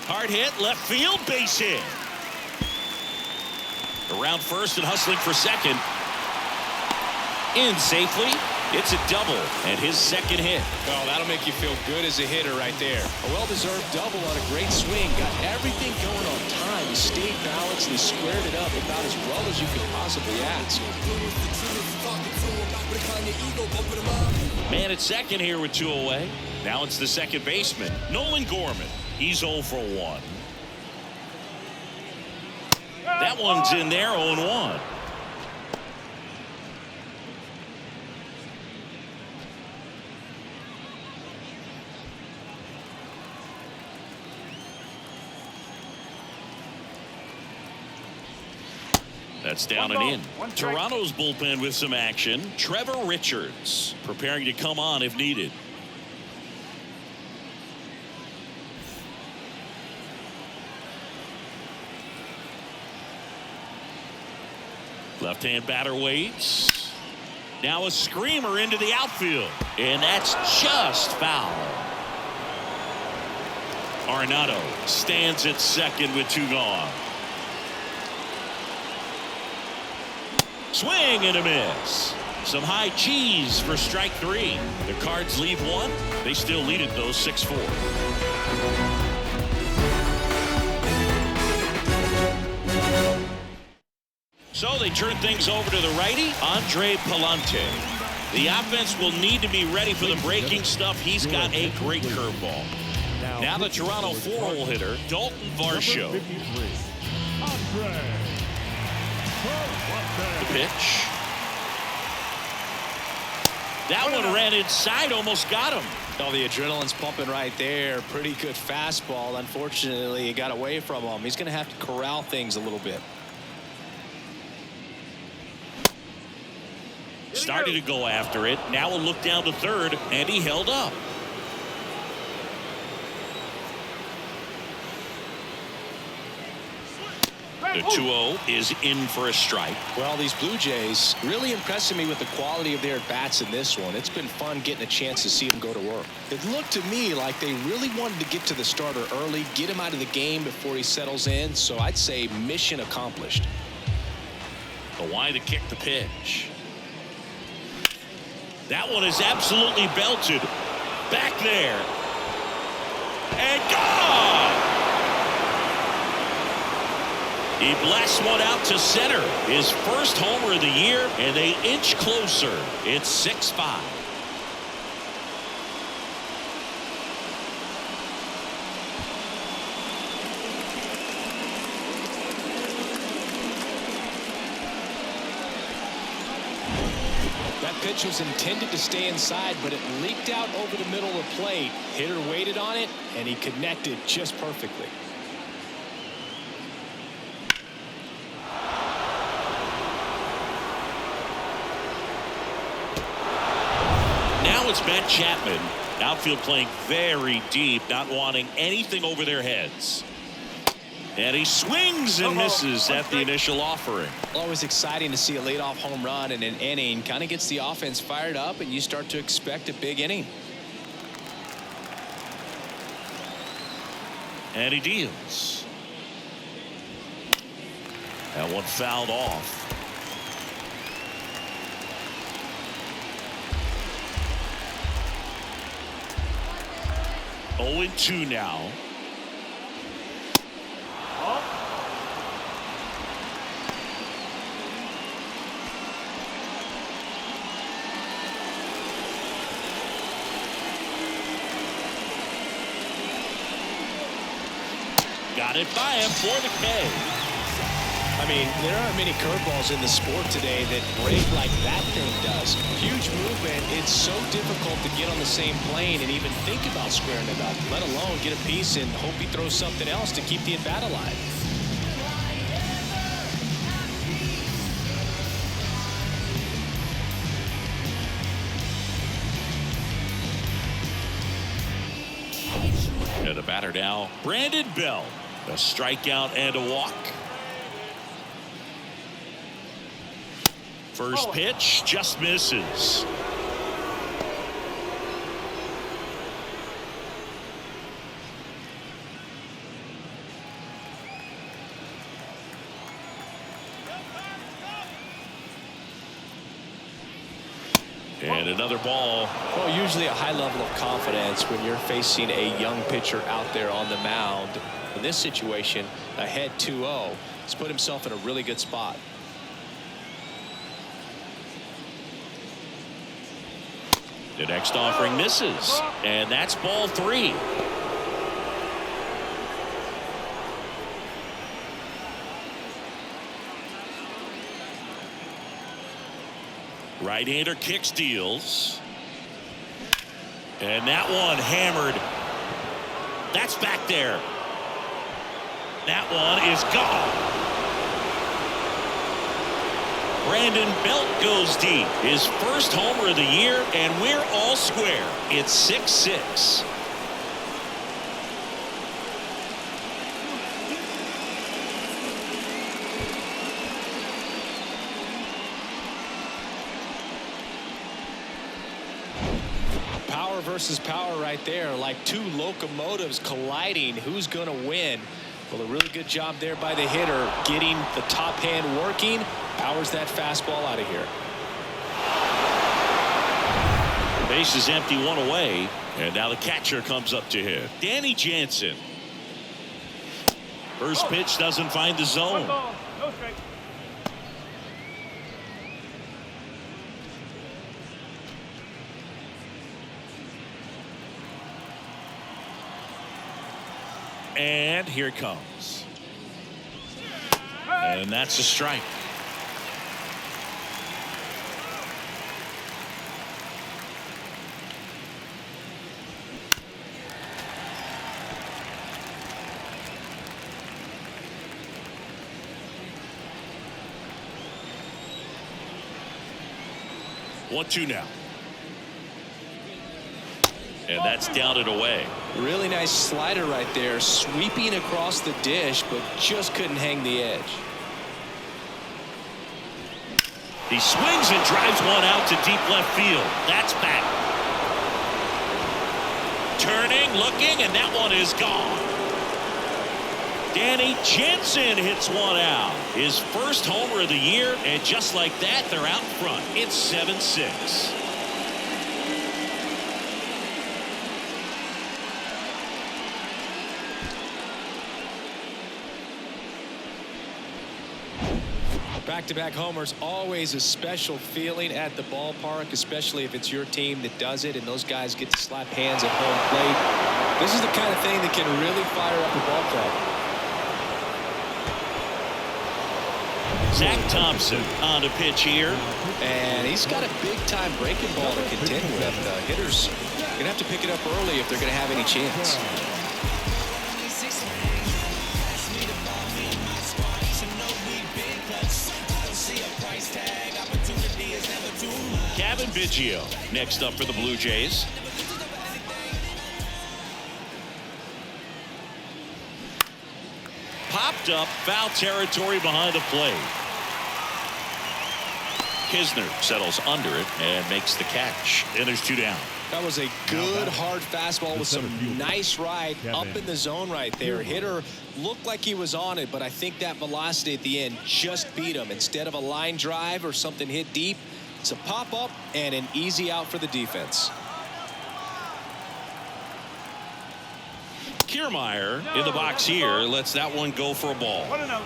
Hard hit, left field, base hit. Around first and hustling for second. In safely. It's a double and his second hit. Oh, that'll make you feel good as a hitter right there. A well-deserved double on a great swing. Got everything going on time. He stayed balanced and he squared it up about as well as you could possibly ask. Man at second here with 2 away. Now it's the second baseman, Nolan Gorman. He's 0 for 1. That one's in there, 0-1. That's down and in. Toronto's bullpen with some action. Trevor Richards preparing to come on if needed. Left-hand batter waits. Now a screamer into the outfield. And that's just foul. Arenado stands at second with 2 gone. Swing and a miss. Some high cheese for strike 3. The Cards leave 1. They still lead it though 6-4. So they turn things over to the righty, Andre Palante. The offense will need to be ready for the breaking stuff. He's got a great curveball. Now the Toronto 4-hole hitter, Dalton Varsho. The pitch. That one ran inside, almost got him. Oh, the adrenaline's pumping right there. Pretty good fastball. Unfortunately, it got away from him. He's going to have to corral things a little bit. Started to go after it. Now a look down to third, and he held up. The 2-0 is in for a strike. Well, these Blue Jays really impressing me with the quality of their at-bats in this one. It's been fun getting a chance to see them go to work. It looked to me like they really wanted to get to the starter early, get him out of the game before he settles in. So I'd say mission accomplished. The wide to kick the pitch. That one is absolutely belted. Back there. And gone! He blasts one out to center. His first homer of the year, and they inch closer. It's 6-5. That pitch was intended to stay inside, but it leaked out over the middle of the plate. Hitter waited on it, and he connected just perfectly. Now it's Matt Chapman. Outfield playing very deep, not wanting anything over their heads. And he swings and misses at the initial offering. Always exciting to see a leadoff home run in an inning. Kind of gets the offense fired up, and you start to expect a big inning. And he deals. That one fouled off. 0-2 now. Got it by him for the K. I mean, there aren't many curveballs in the sport today that break like that thing does. Huge movement. It's so difficult to get on the same plane and even think about squaring it up, let alone get a piece and hope he throws something else to keep the at-bat alive. And the batter now, Brandon Bell. A strikeout and a walk. First pitch just misses. And another ball. Well, usually a high level of confidence when you're facing a young pitcher out there on the mound. In this situation, ahead 2-0, he's put himself in a really good spot. The next offering misses, and that's ball 3. Right-hander kicks, deals. And that one hammered. That's back there. That one is gone. Brandon Belt goes deep. His first homer of the year, and we're all square. It's 6-6. Power versus power right there, like two locomotives colliding. Who's going to win? Well, a really good job there by the hitter, getting the top hand working. Powers that fastball out of here. Base is empty, one away, and now the catcher comes up to hit. Danny Jansen. First pitch doesn't find the zone. No strike. And here it comes. And that's a strike. One, two now. And that's down and away. Really nice slider right there, sweeping across the dish, but just couldn't hang the edge. He swings and drives one out to deep left field. That's back. Turning, looking, and that one is gone. Danny Jansen hits one out. His first homer of the year, and just like that, they're out front. It's 7-6. Back-to-back homers, always a special feeling at the ballpark, especially if it's your team that does it and those guys get to slap hands at home plate. This is the kind of thing that can really fire up a ball club. Zach Thompson on the pitch here. And he's got a big-time breaking ball to contend with. Hitters going to have to pick it up early if they're going to have any chance. Kevin Biggio next up for the Blue Jays. Popped up, foul territory behind the plate. Kisner settles under it and makes the catch. And there's two down. That was a good hard fastball with some nice ride up in the zone right there. Hitter looked like he was on it, but I think that velocity at the end just beat him. Instead of a line drive or something hit deep, it's a pop up and an easy out for the defense. Kiermaier in the box here lets that one go for a ball. 1-0.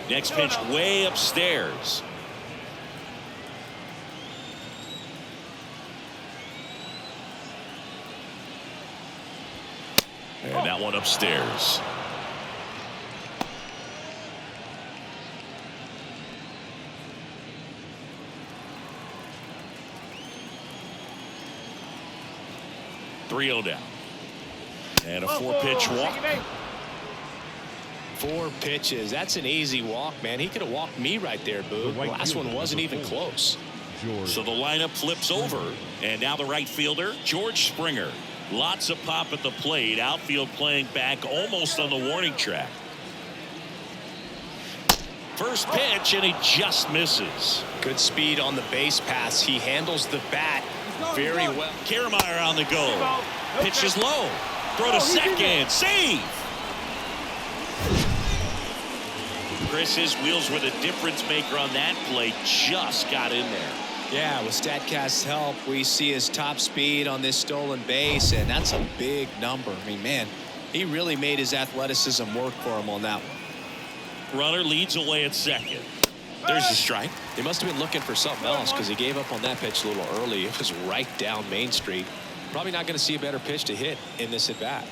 Next pitch way upstairs. And that one upstairs. Three-0 down. And a 4-pitch walk. 4 pitches. That's an easy walk, man. He could have walked me right there, Boo. The last one wasn't even close. So the lineup flips over. And now the right fielder, George Springer. Lots of pop at the plate. Outfield playing back almost on the warning track. First pitch, and he just misses. Good speed on the base pass. He handles the bat very well. Kiermaier on the go. Pitch is low. Throw to second. Save. Chris, his wheels were the difference maker on that play. Just got in there. Yeah, with StatCast's help, we see his top speed on this stolen base, and that's a big number. I mean, man, he really made his athleticism work for him on that one. Runner leads away at second. There's the strike. He must have been looking for something else because he gave up on that pitch a little early. It was right down Main Street. Probably not going to see a better pitch to hit in this at bat.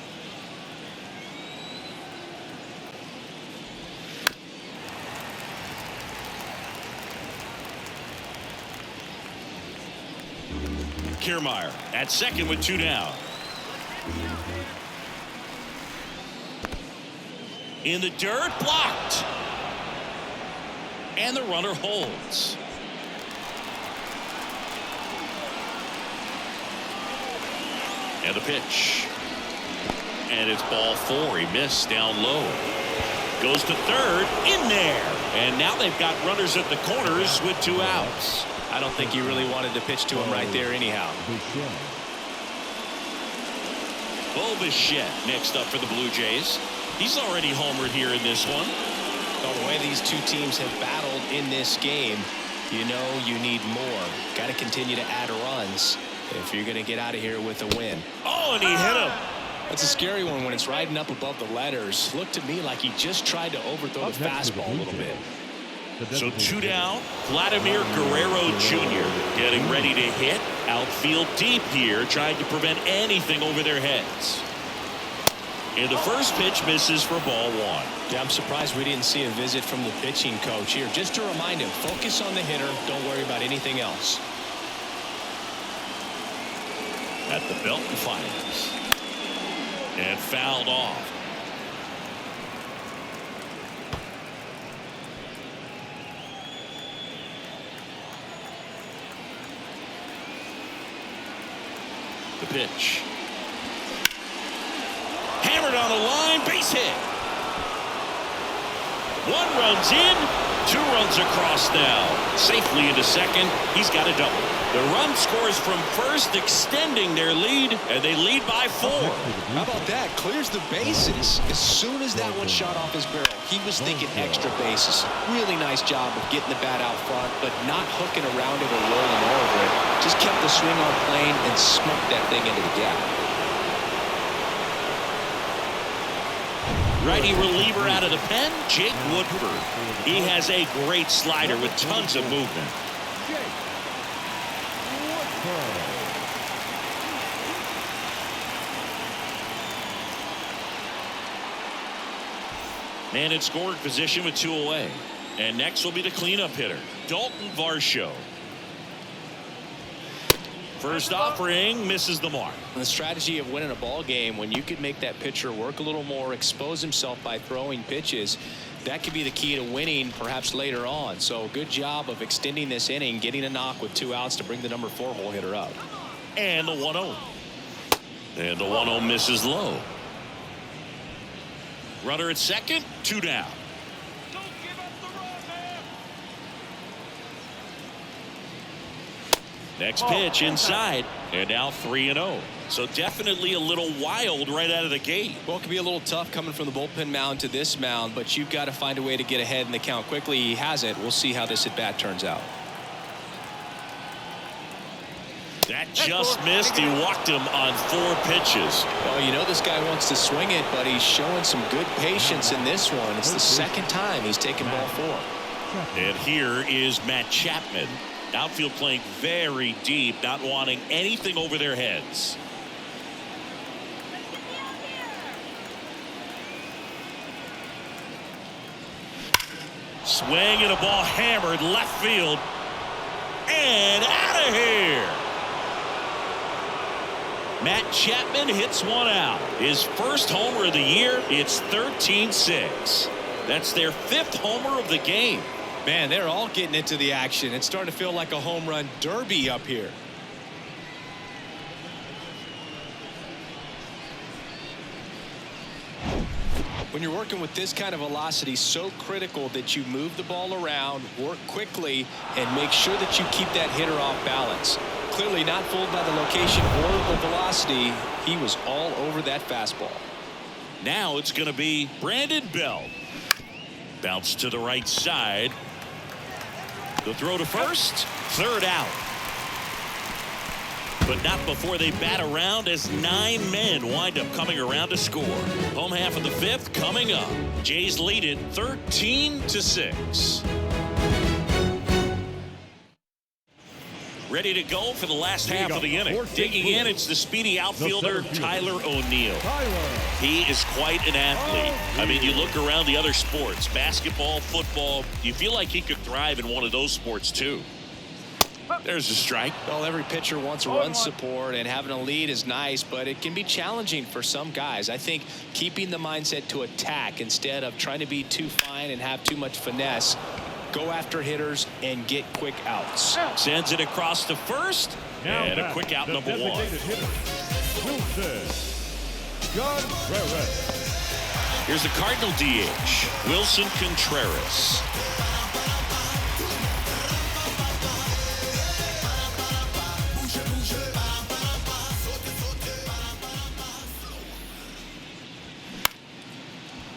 Kiermaier at second with 2 down. In the dirt, blocked. And the runner holds. And the pitch. And it's ball 4. He missed down low. Goes to third, in there. And now they've got runners at the corners with 2 outs. I don't think he really wanted to pitch to him right there anyhow. Busch next up for the Blue Jays. He's already homered here in this one. Well, the way these two teams have battled in this game, you know you need more. Got to continue to add runs if you're going to get out of here with a win. Oh, and he hit him. That's a scary one when it's riding up above the letters. Looked to me like he just tried to overthrow the fastball a little bit. So 2 down. Vladimir Guerrero Jr. getting ready to hit. Outfield deep here, trying to prevent anything over their heads. And the first pitch misses for ball 1. Yeah, I'm surprised we didn't see a visit from the pitching coach here. Just to remind him, focus on the hitter. Don't worry about anything else. At the belt and fires. And fouled off. The pitch. Hammered on the line, base hit. 1 runs in, 2 runs across now. Safely into second. He's got a double. The run scores from first, extending their lead, and they lead by 4. How about that? Clears the bases. As soon as that one shot off his barrel, he was thinking extra bases. Really nice job of getting the bat out front, but not hooking around it or rolling over it. Just kept the swing on plane and smoked that thing into the gap. Righty reliever out of the pen, Jake Woodford. He has a great slider with tons of movement. Man in scoring position with 2 away. And next will be the cleanup hitter, Dalton Varsho. First offering misses the mark. The strategy of winning a ball game, when you could make that pitcher work a little more, expose himself by throwing pitches, that could be the key to winning perhaps later on. So good job of extending this inning, getting a knock with 2 outs to bring the number 4 hole hitter up. And the 1-0. And the 1-0 misses low. Runner at second, 2 down. Don't give up the run, man. Next pitch inside, and now 3-0. So definitely a little wild right out of the gate. Well, it could be a little tough coming from the bullpen mound to this mound, but you've got to find a way to get ahead in the count quickly. He has it. We'll see how this at bat turns out. That just missed. He walked him on 4 pitches. Well, you know this guy wants to swing it, but he's showing some good patience in this one. It's the second time he's taken ball 4. And here is Matt Chapman. Outfield playing very deep, not wanting anything over their heads. Swing and a ball hammered left field. And out of here. Matt Chapman hits one out. His first homer of the year. It's 13-6. That's their 5th homer of the game. Man, they're all getting into the action. It's starting to feel like a home run derby up here. When you're working with this kind of velocity, so critical that you move the ball around, work quickly, and make sure that you keep that hitter off balance. Clearly not fooled by the location or the velocity. He was all over that fastball. Now it's going to be Brandon Belt. Bounce to the right side. The throw to first. 3rd out. But not before they bat around as 9 men wind up coming around to score. Home half of the 5th coming up. Jays lead it 13-6. Ready to go for the last half of the inning. Digging in, it's the speedy outfielder Tyler O'Neill. He is quite an athlete. I mean, you look around the other sports, basketball, football, you feel like he could thrive in one of those sports too. There's a strike. Well, every pitcher wants run support, and having a lead is nice, but it can be challenging for some guys. I think keeping the mindset to attack instead of trying to be too fine and have too much finesse. Go after hitters and get quick outs. Sends it across to first, and a quick out, number 1. Here's the Cardinal DH, Wilson Contreras.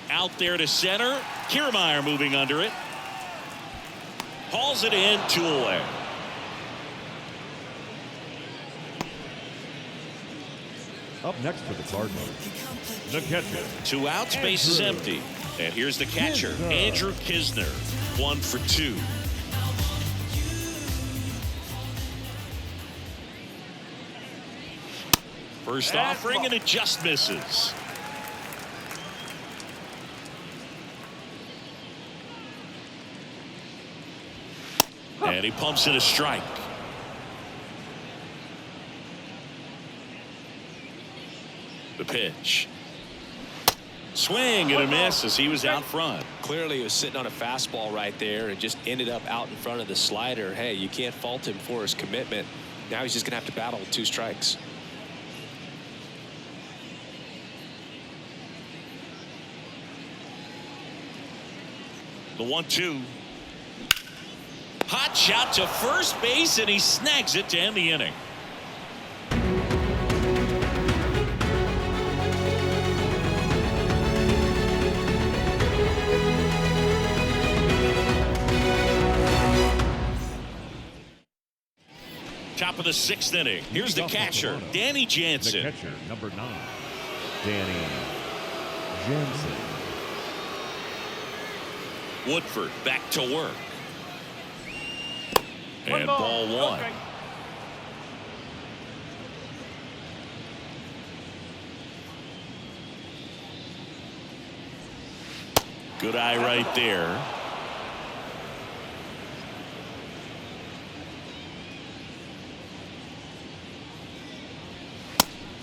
Out there to center. Kiermaier moving under it. Hauls it in, 2 away. Up next for the Cardinals, the catcher. 2 outs, base is empty. And here's the catcher, Andrew Kisner. 1 for 2. First offering, and it just misses. And he pumps in a strike. The pitch. Swing and a miss as he was out front. Clearly he was sitting on a fastball right there and just ended up out in front of the slider. Hey, you can't fault him for his commitment. Now he's just going to have to battle with 2 strikes. The 1-2. Hot shot to first base, and he snags it to end the inning. Top of the 6th inning. Here's the catcher, Danny Jansen. The catcher, number 9, Danny Jansen. Woodford back to work. And ball 1. Okay. Good eye right there.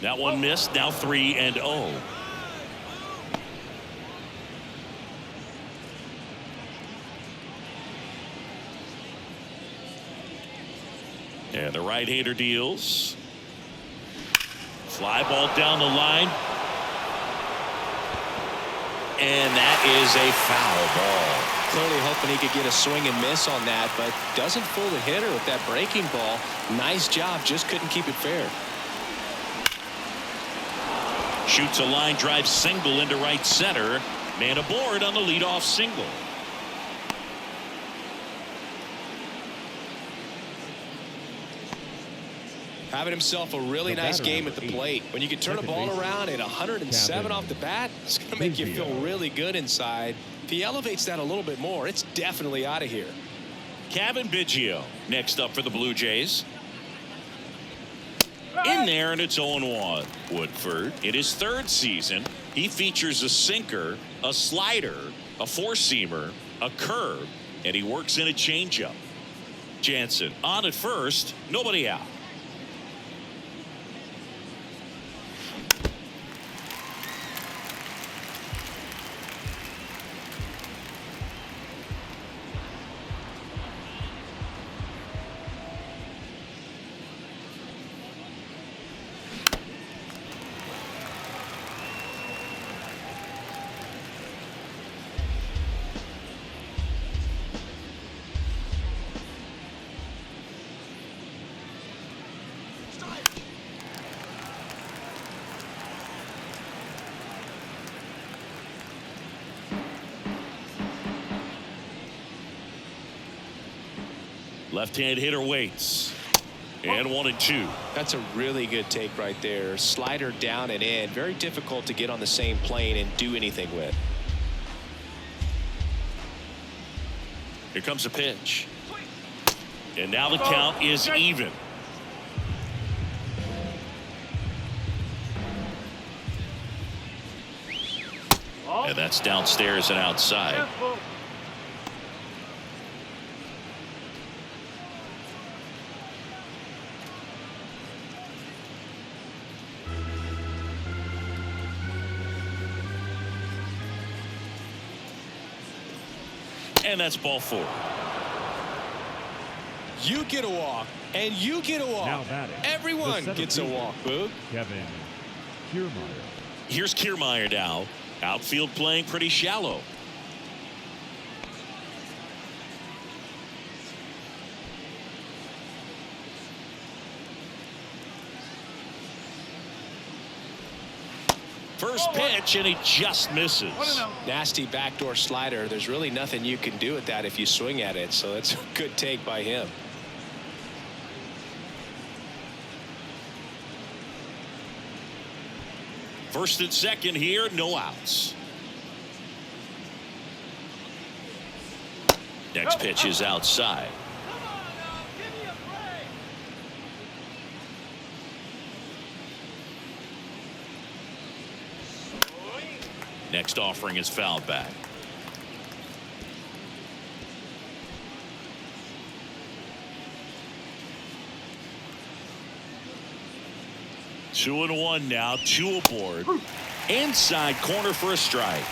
That one missed. Now 3-0. And the right-hander deals. Fly ball down the line. And that is a foul ball. Clearly hoping he could get a swing and miss on that, but doesn't fool the hitter with that breaking ball. Nice job, just couldn't keep it fair. Shoots a line drive single into right center. Man aboard on the leadoff single. Having himself a really nice game at the plate. When you can turn a ball around at 107 off the bat, it's going to make you feel really good inside. If he elevates that a little bit more, it's definitely out of here. Kevin Biggio next up for the Blue Jays. In there, and it's 0-1. Woodford, in his third season, he features a sinker, a slider, a four-seamer, a curve, and he works in a changeup. Jansen on at first, nobody out. Left-hand hitter waits. And 1-2. That's a really good take right there. Slider down and in. Very difficult to get on the same plane and do anything with. Here comes a pitch. And now the count is even. And that's downstairs and outside. And that's ball 4. You get a walk, and you get a walk. Now batting, everyone gets a walk, Boog. Kevin Kiermaier. Here's Kiermaier now. Outfield playing pretty shallow. First pitch, and he just misses. Nasty backdoor slider. There's really nothing you can do with that if you swing at it, so that's a good take by him. First and second here, no outs. Next pitch is outside. Next offering is fouled back. Two and one now, 2 aboard. Inside corner for a strike.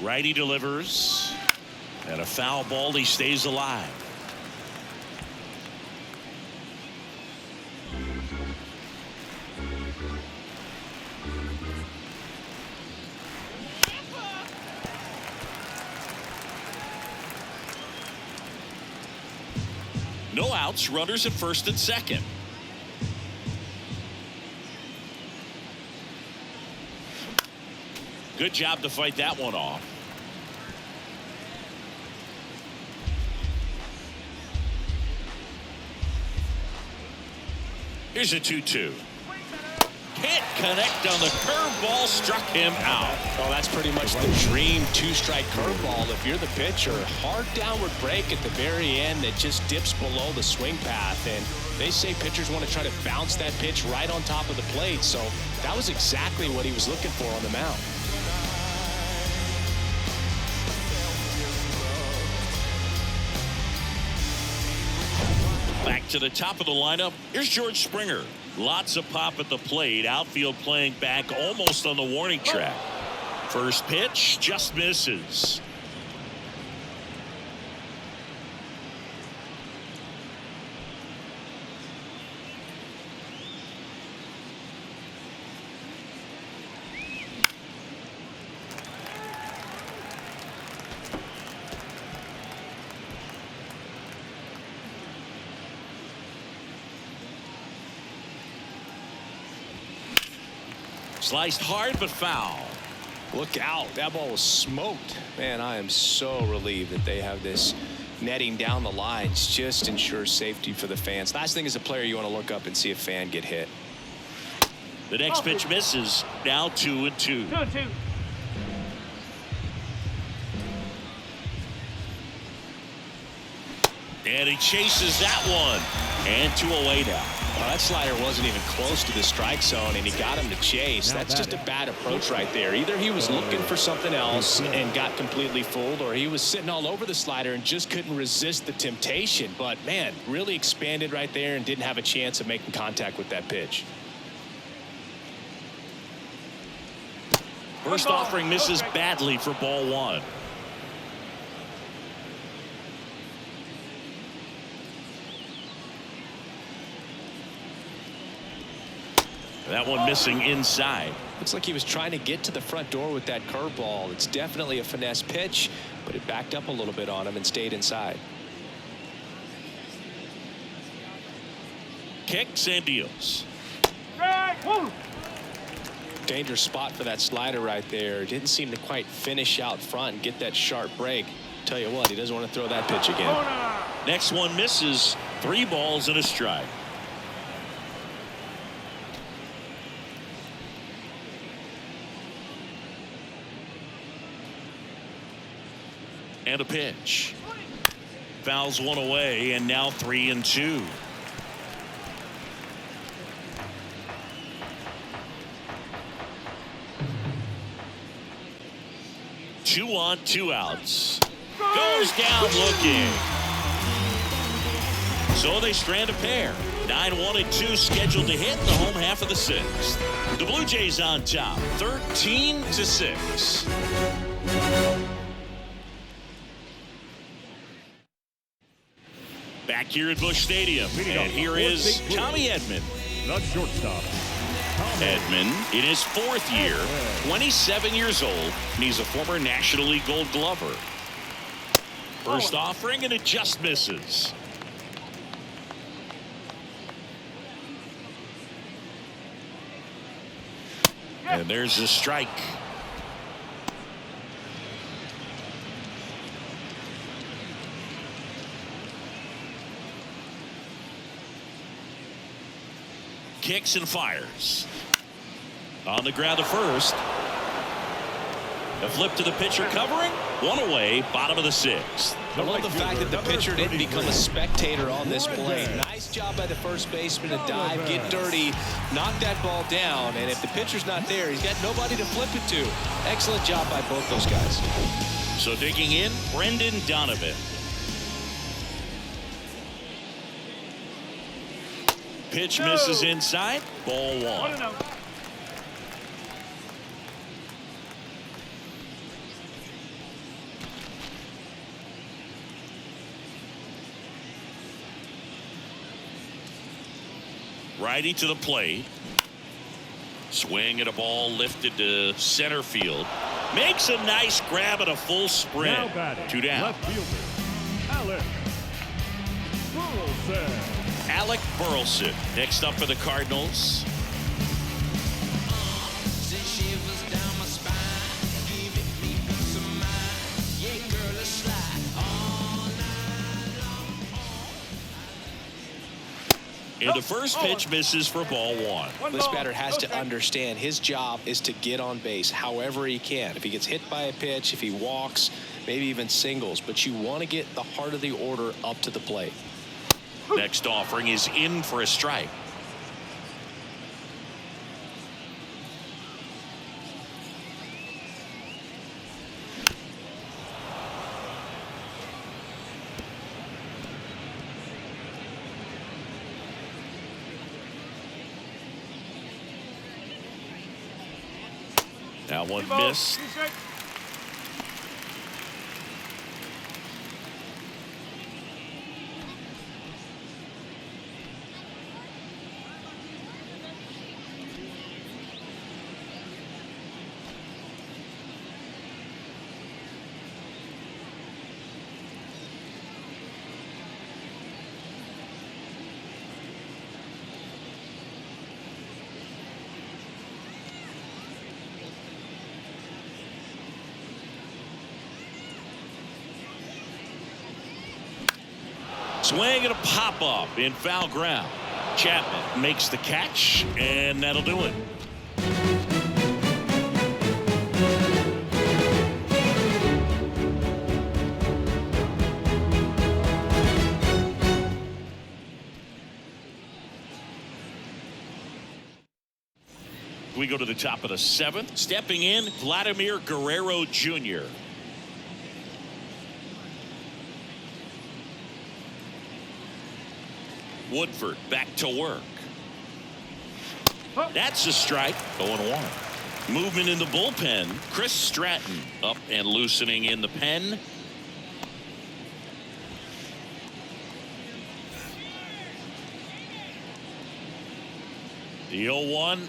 Righty delivers. And a foul ball, he stays alive. No outs, runners at first and second. Good job to fight that one off. Here's a 2-2. Can't connect on the curveball, struck him out. Well, that's pretty much the dream two-strike curveball. If you're the pitcher, hard downward break at the very end that just dips below the swing path. And they say pitchers want to try to bounce that pitch right on top of the plate. So that was exactly what he was looking for on the mound. Back to the top of the lineup. Here's George Springer. Lots of pop at the plate. Outfield playing back almost on the warning track. First pitch just misses. Sliced hard but foul. Look out. That ball was smoked. Man, I am so relieved that they have this netting down the lines. Just ensures safety for the fans. Last thing as a player, you want to look up and see a fan get hit. The next pitch misses. Now 2-2. 2-2. And he chases that one. And 2 away now. Well, that slider wasn't even close to the strike zone, and he got him to chase. That's just a bad approach right there. Either he was looking for something else and got completely fooled, or he was sitting all over the slider and just couldn't resist the temptation. But, man, really expanded right there and didn't have a chance of making contact with that pitch. First offering misses badly for ball 1. That one missing inside. Looks like he was trying to get to the front door with that curveball. It's definitely a finesse pitch, but it backed up a little bit on him and stayed inside. Kicks and deals. Dangerous spot for that slider right there. Didn't seem to quite finish out front and get that sharp break. Tell you what, he doesn't want to throw that pitch again. Next one misses. 3 balls and a strike. And a pitch. Fouls one away, and now 3-2. Two on, 2 outs. Goes down looking. So they strand a pair. 9-1-2 scheduled to hit in the home half of the 6th. The Blue Jays on top, 13-6. Back here at Busch Stadium, and here is Tommy Edman. The shortstop. Edman in his 4th year, 27 years old, and he's a former National League Gold Glover. First offering, and it just misses. And there's a strike. Kicks and fires. On the ground to first. A flip to the pitcher covering. 1 away, bottom of the 6th. I love the fact that the pitcher didn't become a spectator on this play. Nice job by the first baseman to dive, get dirty, knock that ball down. And if the pitcher's not there, he's got nobody to flip it to. Excellent job by both those guys. So digging in, Brendan Donovan. Pitch misses inside. Ball 1. Righty to the plate. Swing at a ball lifted to center field. Makes a nice grab at a full sprint. 2 down. Left fielder, Alec Burleson. Alec Burleson next up for the Cardinals. And the first pitch misses for ball 1. This batter has to understand his job is to get on base however he can. If he gets hit by a pitch, if he walks, maybe even singles, but you want to get the heart of the order up to the plate. Next offering is in for a strike. That one missed. Swing and a pop-up in foul ground. Chapman makes the catch, and that'll do it. We go to the top of the 7th. Stepping in, Vladimir Guerrero Jr. Woodford back to work. That's a strike. 0-1. Movement in the bullpen. Chris Stratton up and loosening in the pen. The 0-1.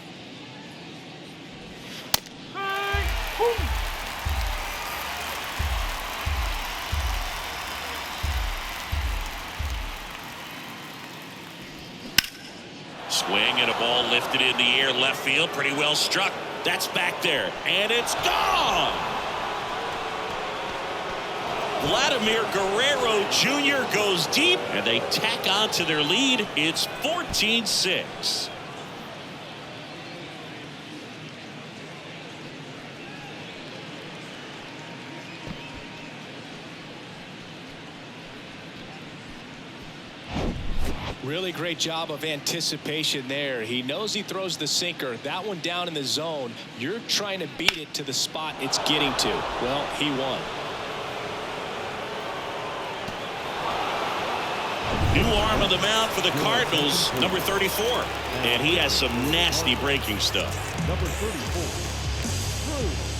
Swing and a ball lifted in the air left field. Pretty well struck. That's back there. And it's gone. Vladimir Guerrero Jr. goes deep. And they tack on to their lead. It's 14-6. Really great job of anticipation there. He knows he throws the sinker. That one down in the zone. You're trying to beat it to the spot it's getting to. Well, he won. New arm on the mound for the Cardinals, number 34. And he has some nasty breaking stuff. Number 34, Bruce.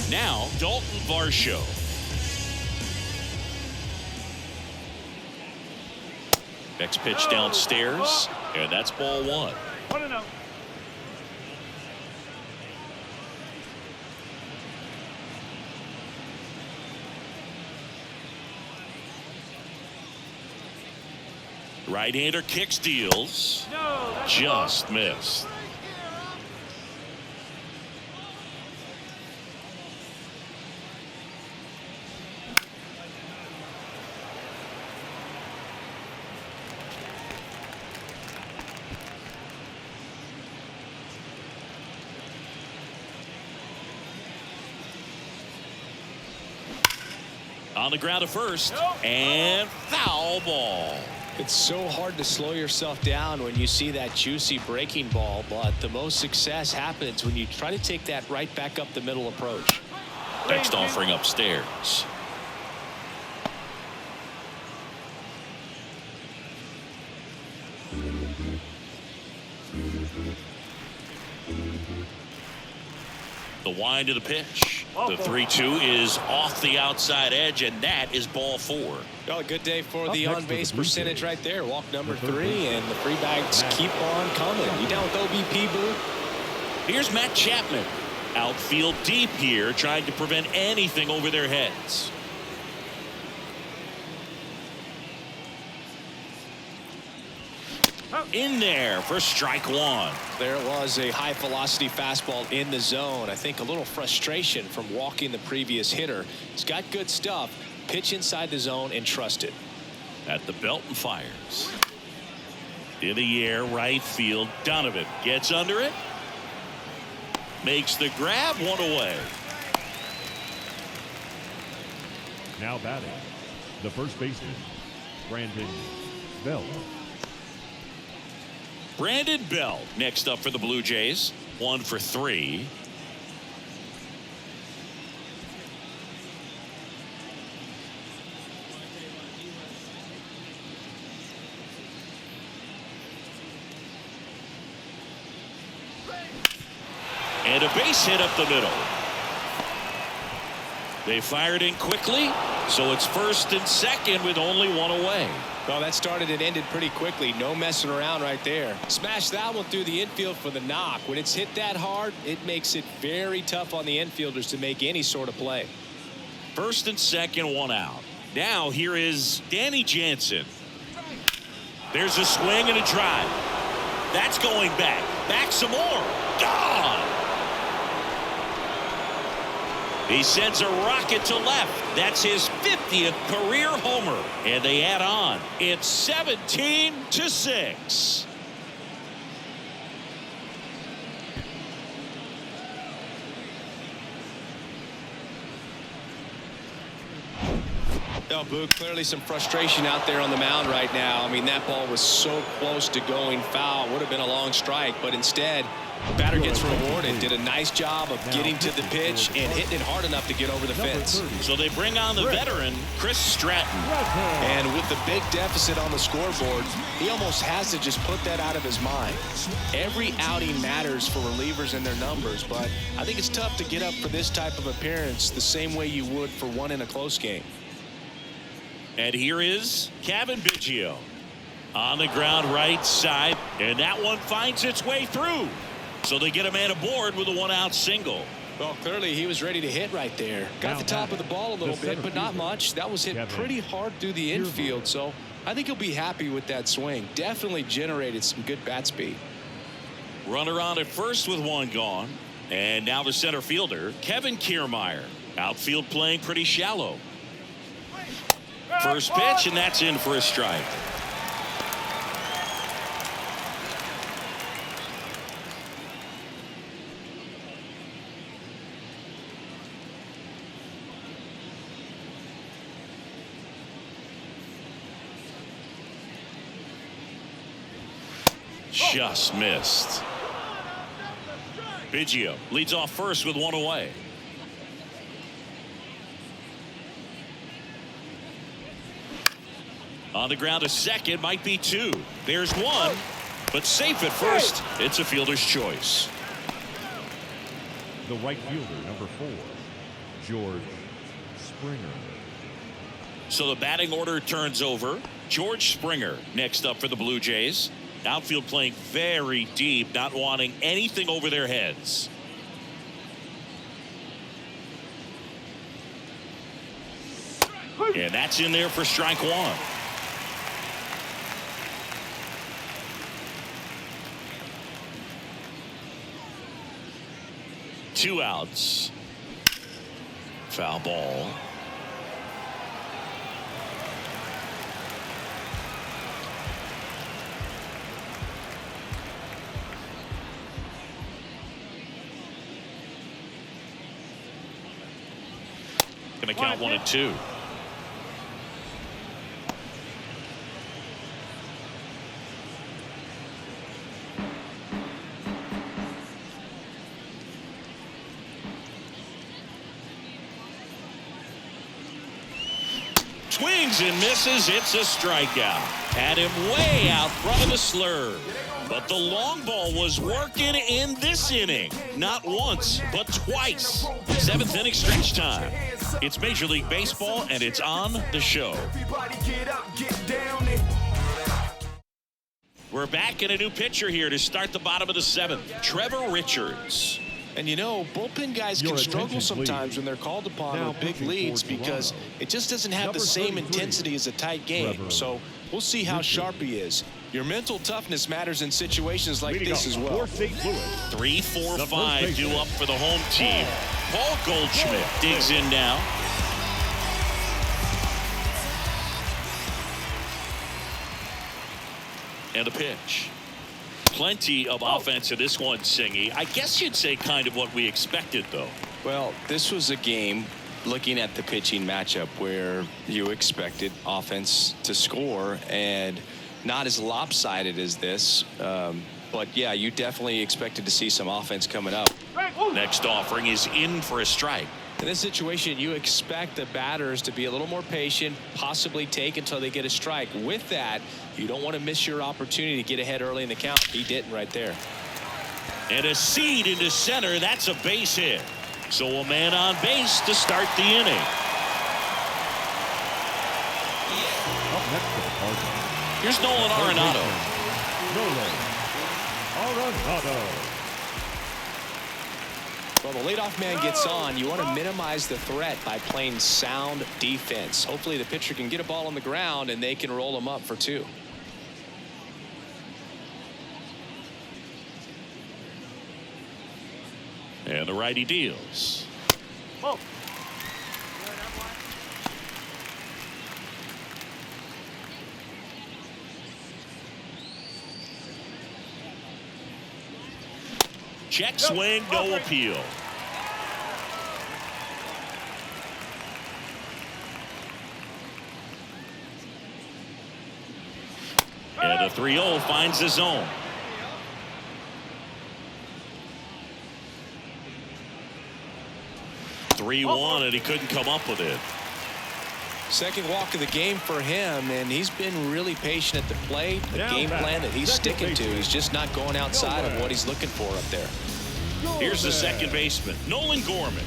Now, Dalton Varsho. Next pitch downstairs, and that's ball 1. 1-0. Right-hander kicks, deals. Just missed. On the ground to first, and foul ball. It's so hard to slow yourself down when you see that juicy breaking ball, but the most success happens when you try to take that right back up the middle approach. Next offering upstairs. The wind of the pitch. The 3-2 is off the outside edge, and that is ball 4. Well, a good day for the on-base percentage right there. Walk number 3, and the free bags keep on coming. You down with OBP, Boo? Here's Matt Chapman. Outfield deep here, trying to prevent anything over their heads. In there for strike 1. There was a high velocity fastball in the zone. I think a little frustration from walking the previous hitter. He's got good stuff. Pitch inside the zone and trust it. At the belt and fires. In the air, right field. Donovan gets under it. Makes the grab, 1 away. Now batting, the first baseman, Brandon Belt. Brandon Belt next up for the Blue Jays. 1 for 3. And a base hit up the middle. They fired in quickly, so it's first and second with only 1 away. Well, that started and ended pretty quickly. No messing around right there. Smash that one through the infield for the knock. When it's hit that hard, it makes it very tough on the infielders to make any sort of play. First and second, 1 out. Now here is Danny Jansen. There's a swing and a drive. That's going back. Back some more. Gone. He sends a rocket to left. That's his 50th career homer. And they add on. It's 17-6. No, Boo, clearly some frustration out there on the mound right now. I mean, that ball was so close to going foul. Would have been a long strike, but instead, batter gets rewarded. Did a nice job of getting to the pitch and hitting it hard enough to get over the fence. So they bring on the veteran, Chris Stratton. And with the big deficit on the scoreboard, he almost has to just put that out of his mind. Every outing matters for relievers and their numbers, but I think it's tough to get up for this type of appearance the same way you would for one in a close game. And here is Kevin Biggio on the ground right side, and that one finds its way through. So they get a man aboard with a one-out single. Well, clearly he was ready to hit right there. Got the top of the ball a little bit, but not much. That was hit pretty hard through the infield, so I think he'll be happy with that swing. Definitely generated some good bat speed. Runner on at first with one gone. And now the center fielder, Kevin Kiermaier. Outfield playing pretty shallow. First pitch, and that's in for a strike. Just missed. Biggio leads off first with one away. On the ground to second, might be two. There's one, but safe at first. It's a fielder's choice. The right fielder, number 4, George Springer. So the batting order turns over. George Springer next up for the Blue Jays. Outfield playing very deep, not wanting anything over their heads. And that's in there for strike one. Two outs. Foul ball. Going to count 1 and 2. Swings and misses. It's a strikeout. Had him way out front of the slurve. But the long ball was working in this inning. Not once, but twice. 7th inning stretch time. It's Major League Baseball, and it's on the show. We're back in a new pitcher here to start the bottom of the 7th. Trevor Richards. And you know, bullpen guys can struggle sometimes when they're called upon with big leads because it just doesn't have the same intensity as a tight game. So we'll see how sharp he is. Your mental toughness matters in situations like this as well. 3, 4, 5 due up for the home team. Paul Goldschmidt digs in now. And a pitch. Plenty of offense in this one, Singy. I guess you'd say kind of what we expected, though. Well, this was a game, looking at the pitching matchup, where you expected offense to score, and not as lopsided as this. But, yeah, you definitely expected to see some offense coming up. Next offering is in for a strike. In this situation, you expect the batters to be a little more patient, possibly take until they get a strike. With that, you don't want to miss your opportunity to get ahead early in the count. He didn't right there. And a seed into center. That's a base hit. So a man on base to start the inning. Up next for the Cardinals. Here's Nolan Arenado. Nolan Arenado. Well, the leadoff man gets on. You want to minimize the threat by playing sound defense. Hopefully the pitcher can get a ball on the ground and they can roll him up for 2. And the righty deals. Check swing, no appeal. And a 3-0 finds the zone. (3-1), and he couldn't come up with it. Second walk of the game for him, and he's been really patient at the plate. The game plan that he's sticking to, he's just not going outside of what he's looking for up there. Here's the second baseman, Nolan Gorman.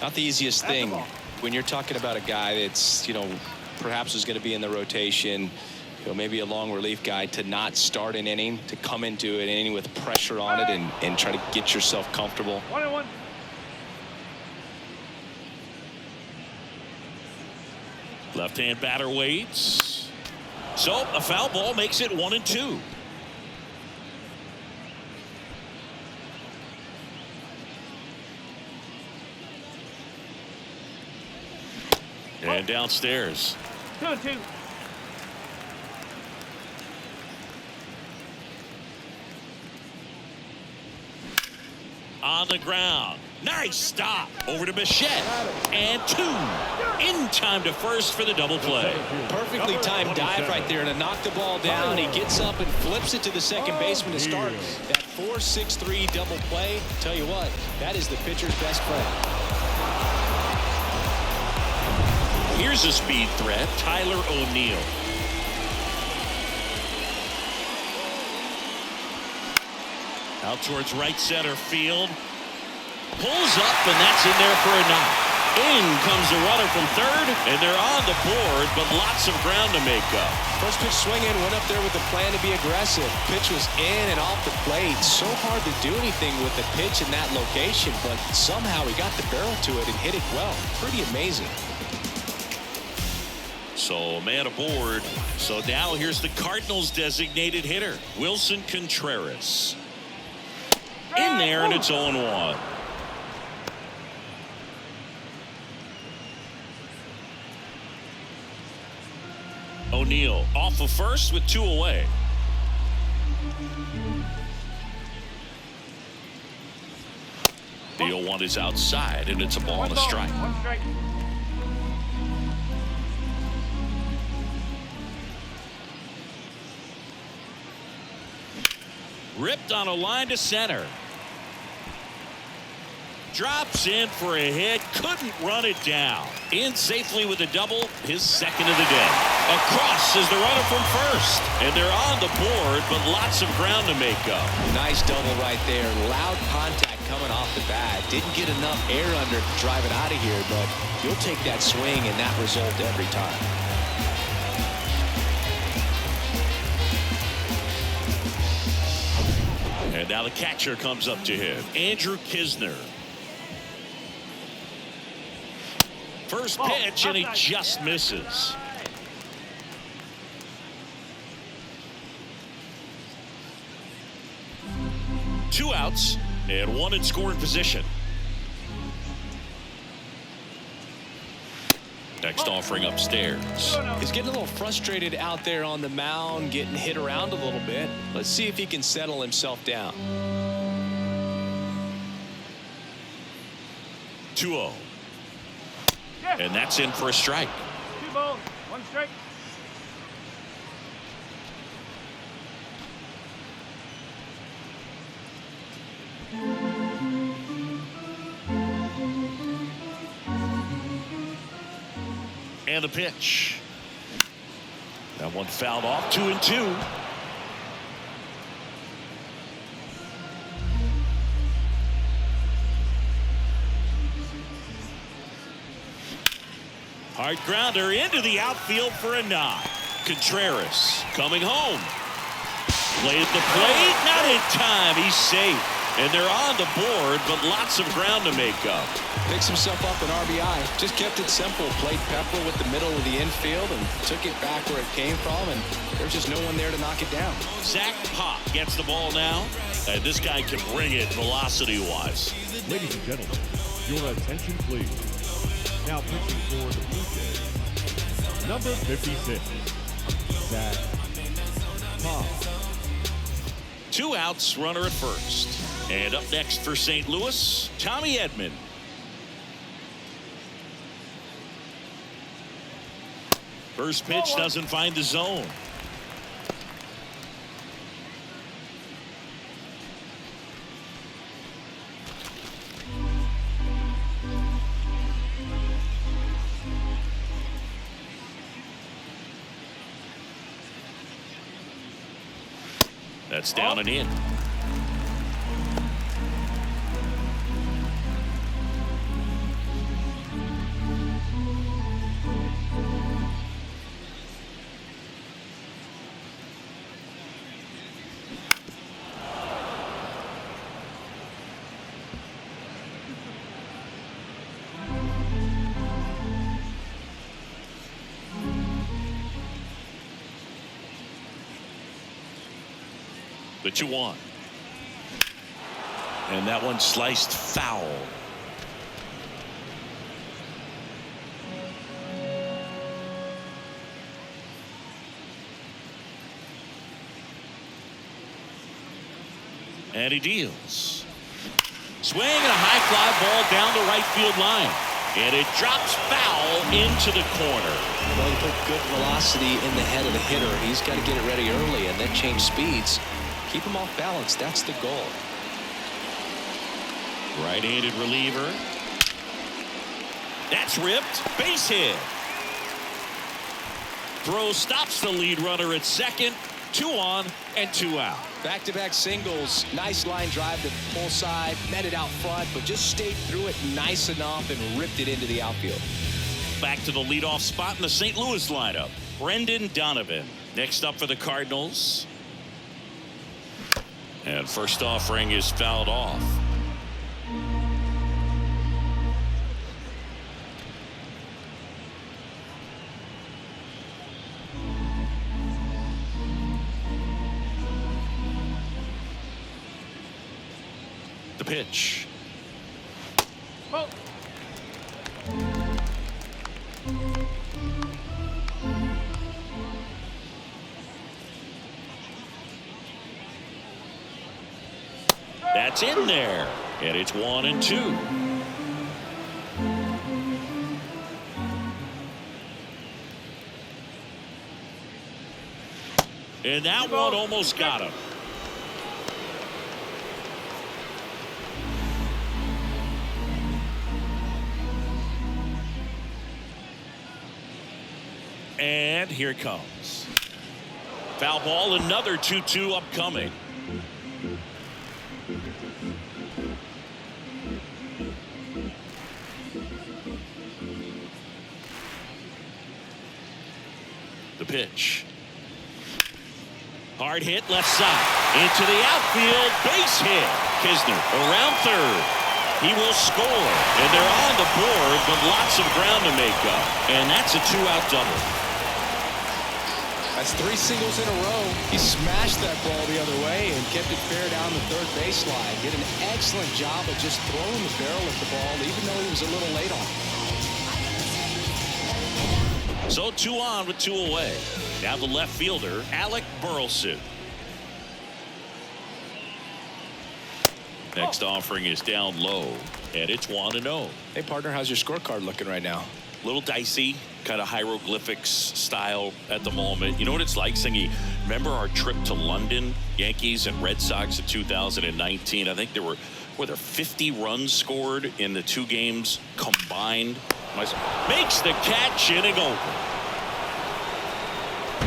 Not the easiest thing when you're talking about a guy that's, perhaps is going to be in the rotation, maybe a long relief guy, to not start an inning, to come into an inning with pressure on it and try to get yourself comfortable. 1-1. Left-hand batter waits. So a foul ball makes it 1-2. And downstairs. 2-2. On the ground. Nice stop. Over to Bichette. And 2. In time to first for the double play. Perfectly timed dive right there to knock the ball down. He gets up and flips it to the second baseman to start that 4-6-3 double play. Tell you what, that is the pitcher's best friend. Here's a speed threat, Tyler O'Neill. Out towards right center field. Pulls up, and that's in there for a knock. In comes the runner from third, and they're on the board, but lots of ground to make up. First pitch swinging, went up there with the plan to be aggressive. Pitch was in and off the plate. So hard to do anything with the pitch in that location, but somehow he got the barrel to it and hit it well. Pretty amazing. So man aboard. So now here's the Cardinals designated hitter, Wilson Contreras. In there, and it's 0-1. O'Neill off of first with 2 away. The 0-1 is outside, and it's a ball and a strike. 1 strike. Ripped on a line to center. Drops in for a hit. Couldn't run it down. In safely with a double. His second of the day. Across is the runner from first. And they're on the board, but lots of ground to make up. Nice double right there. Loud contact coming off the bat. Didn't get enough air under to drive it out of here, but you'll take that swing and that result every time. And now the catcher comes up to him, Andrew Kisner. First pitch, and he just misses. Two outs and one in scoring position. Next offering upstairs. He's getting a little frustrated out there on the mound, getting hit around a little bit. Let's see if he can settle himself down. 2-0. And that's in for a strike. 2 balls, 1 strike. And the pitch. That one fouled off. 2-2. Hard grounder into the outfield for a knock. Contreras coming home. Play at the plate. Not in time. He's safe. And they're on the board, but lots of ground to make up. Picks himself up an RBI. Just kept it simple. Played Pepper with the middle of the infield and took it back where it came from, and there's just no one there to knock it down. Zach Pop gets the ball now, and this guy can bring it velocity-wise. Ladies and gentlemen, your attention please. Now pitching for the Blue Jays, number 56, Zach Pop. 2 outs, runner at first. And up next for St. Louis, Tommy Edman. First pitch doesn't find the zone. That's down and in. The 2-1. And that one sliced foul. And he deals. Swing and a high fly ball down the right field line. And it drops foul into the corner. Well, you put good velocity in the head of the hitter. He's got to get it ready early and then change speeds. Keep him off balance. That's the goal. Right-handed reliever. That's ripped. Base hit. Throw stops the lead runner at second. 2 on and 2 out. Back-to-back singles. Nice line drive to pull side. Met it out front, but just stayed through it nice enough and ripped it into the outfield. Back to the leadoff spot in the St. Louis lineup. Brendan Donovan. Next up for the Cardinals. And first offering is fouled off. The pitch. Oh. That's in there. And it's 1 and 2. And that one almost got him. And here it comes. Foul ball, another 2-2 upcoming. The pitch. Hard hit left side. Into the outfield. Base hit. Kisner around third. He will score. And they're on the board, but lots of ground to make up. And that's a 2-out double. That's 3 singles in a row. He smashed that ball the other way and kept it fair down the third baseline. Did an excellent job of just throwing the barrel at the ball, even though he was a little late on it. So 2 on with 2 away. Now the left fielder, Alec Burleson. Next offering is down low, and it's 1-0. Hey, partner, how's your scorecard looking right now? Little dicey, kind of hieroglyphics style at the moment. You know what it's like, Singy? Remember our trip to London, Yankees and Red Sox in 2019? I think there were 50 runs scored in the 2 games combined. Makes the catch, inning over.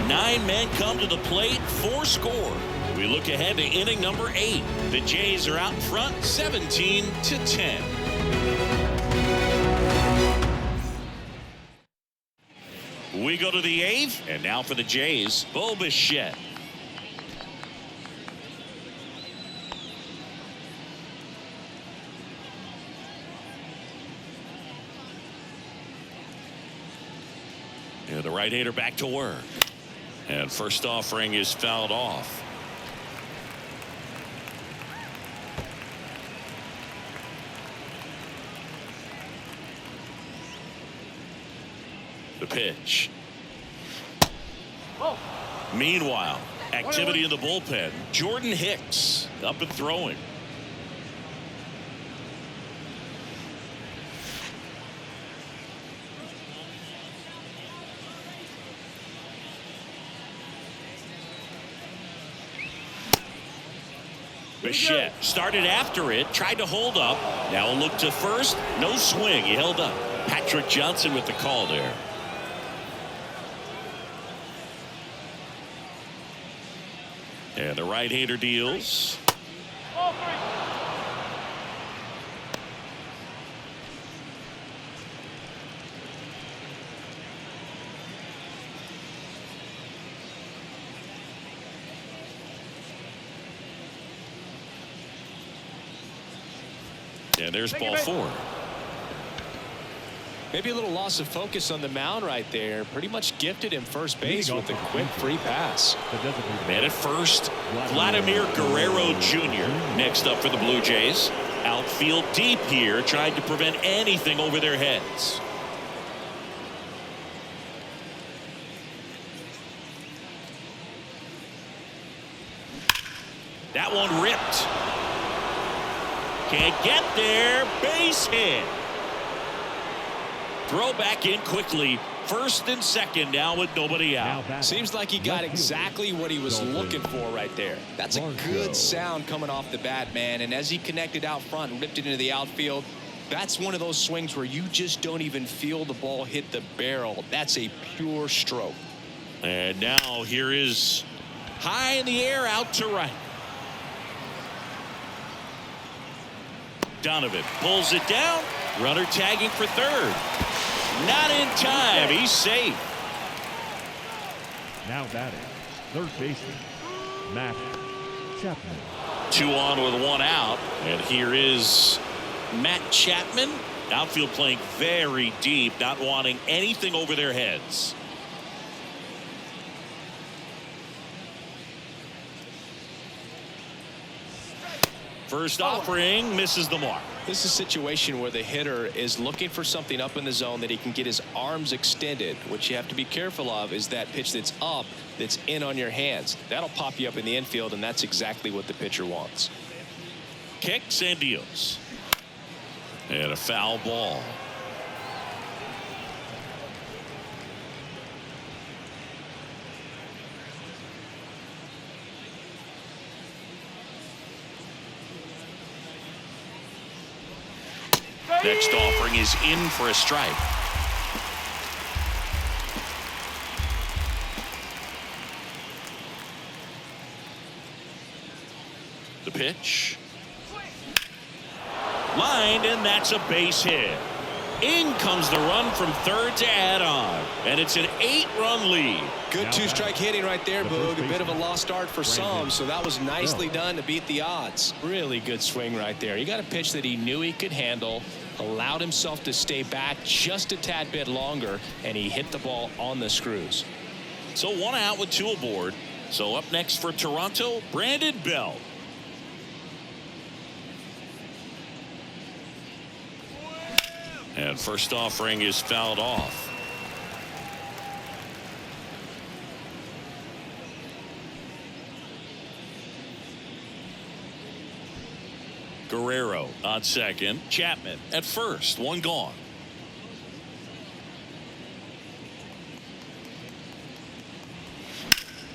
9 men come to the plate, 4 score. We look ahead to inning number 8. The Jays are out in front, 17-10. We go to the 8th, and now for the Jays, Busch. And the right-hander back to work. And first offering is fouled off. The pitch. Oh. Meanwhile, Activity in the bullpen. Jordan Hicks up and throwing. Bichette started after it, tried to hold up. Now a look to first. No swing. He held up. Patrick Johnson with the call there. And the right-hander deals. And there's ball 4. Maybe a little loss of focus on the mound right there. Pretty much gifted him first base with a quick free pass. Man at first, Vladimir Guerrero Jr. Next up for the Blue Jays. Outfield deep here, tried to prevent anything over their heads. That one ripped. Can't get there. Base hit. Throw back in quickly. First and second now with nobody out. Seems like he got exactly what he was looking for right there. That's a good sound coming off the bat, man. And as he connected out front and ripped it into the outfield, that's one of those swings where you just don't even feel the ball hit the barrel. That's a pure stroke. And now here is high in the air out to right. Donovan pulls it down. Runner tagging for third. Not in time. He's safe. Now batting, third baseman, Matt Chapman. 2 on with 1 out. And here is Matt Chapman. Outfield playing very deep, not wanting anything over their heads. First offering misses the mark. This is a situation where the hitter is looking for something up in the zone that he can get his arms extended. What you have to be careful of is that pitch that's up, that's in on your hands. That'll pop you up in the infield, and that's exactly what the pitcher wants. Kicks and deals. And a foul ball. Next offering is in for a strike. The pitch. Lined, and that's a base hit. In comes the run from third to add on. And it's an 8-run lead. Good 2-strike hitting right there, Boog. A bit of a lost start for some, so that was nicely done to beat the odds. Really good swing right there. He got a pitch that he knew he could handle, allowed himself to stay back just a tad bit longer, and he hit the ball on the screws. So 1 out with 2 aboard. So up next for Toronto, Brandon Bell. And first offering is fouled off. Guerrero on second. Chapman at first. 1 gone.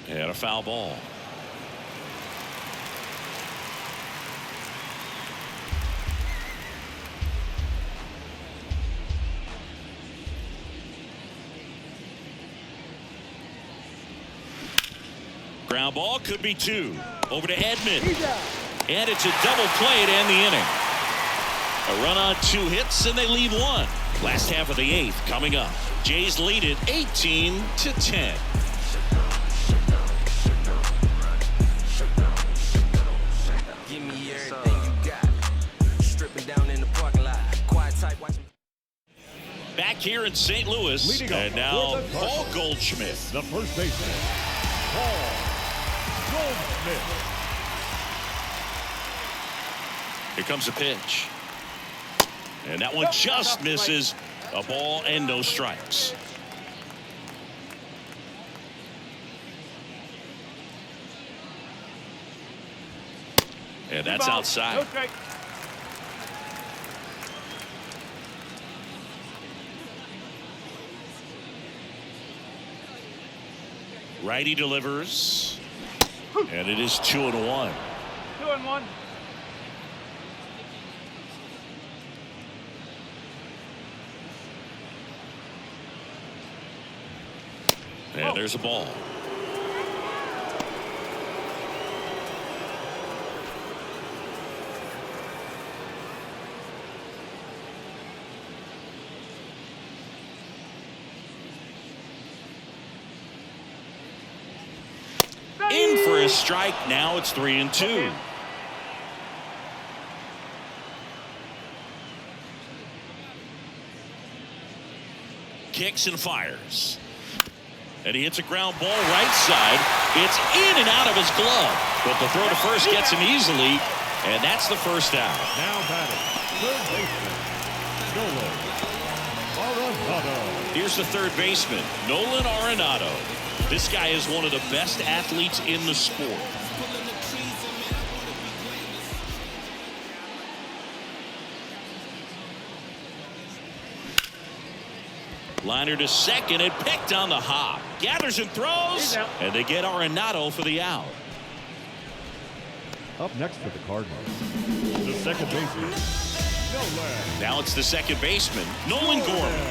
And a foul ball. Ground ball, could be 2. Over to Edman. And it's a double play to end the inning. A run on 2 hits, and they lead 1. Last half of the 8th coming up. Jays lead it 18-10. Give me everything you got. Stripping down in the parking lot. Quiet type watching. Back here in St. Louis, and now Paul Goldschmidt. The first baseman, Paul Goldschmidt. Here comes a pitch. And that one just misses. A ball and no strikes. And that's outside. No strike. Righty delivers. And it is 2-1. 2-1. And there's a ball. In for a strike. Now it's 3-2. Kicks and fires. And he hits a ground ball right side. It's in and out of his glove. But the throw to first gets him easily. And that's the first out. Now batting, third baseman, Nolan Arenado. Here's the third baseman, Nolan Arenado. This guy is one of the best athletes in the sport. Liner to second and picked on the hop. Gathers and throws. And they get Arenado for the out. Up next for the Cardinals, the second baseman, Nolan. Now it's the second baseman, Nolan Gorman.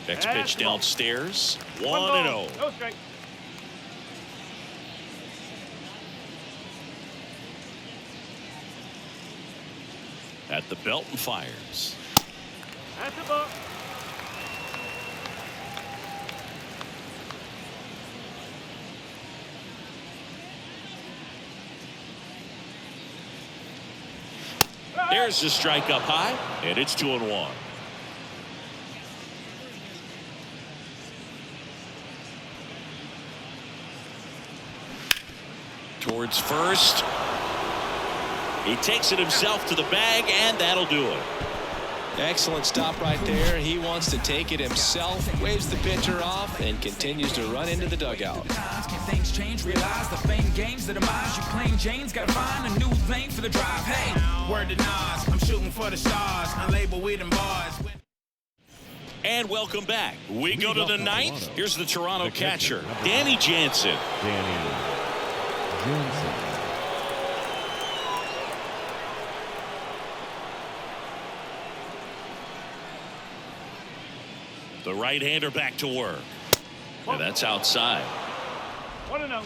Next pitch downstairs. 1-0. No strike. At the belt and fires. That's the ball. There's the strike up high, and it's 2-1. Towards first. He takes it himself to the bag, and that'll do it. Excellent stop right there. He wants to take it himself, waves the pitcher off, and continues to run into the dugout. Can things change? Realize the fame games, the demise. You claim James, gotta find a new lane for the drive. Hey, word to Nas, I'm shooting for the stars. Unlabeled with them bars. And welcome back. We go to the ninth. Here's the Toronto catcher, Danny Jansen. Danny Jansen. The right-hander back to work. And that's outside. 1-0.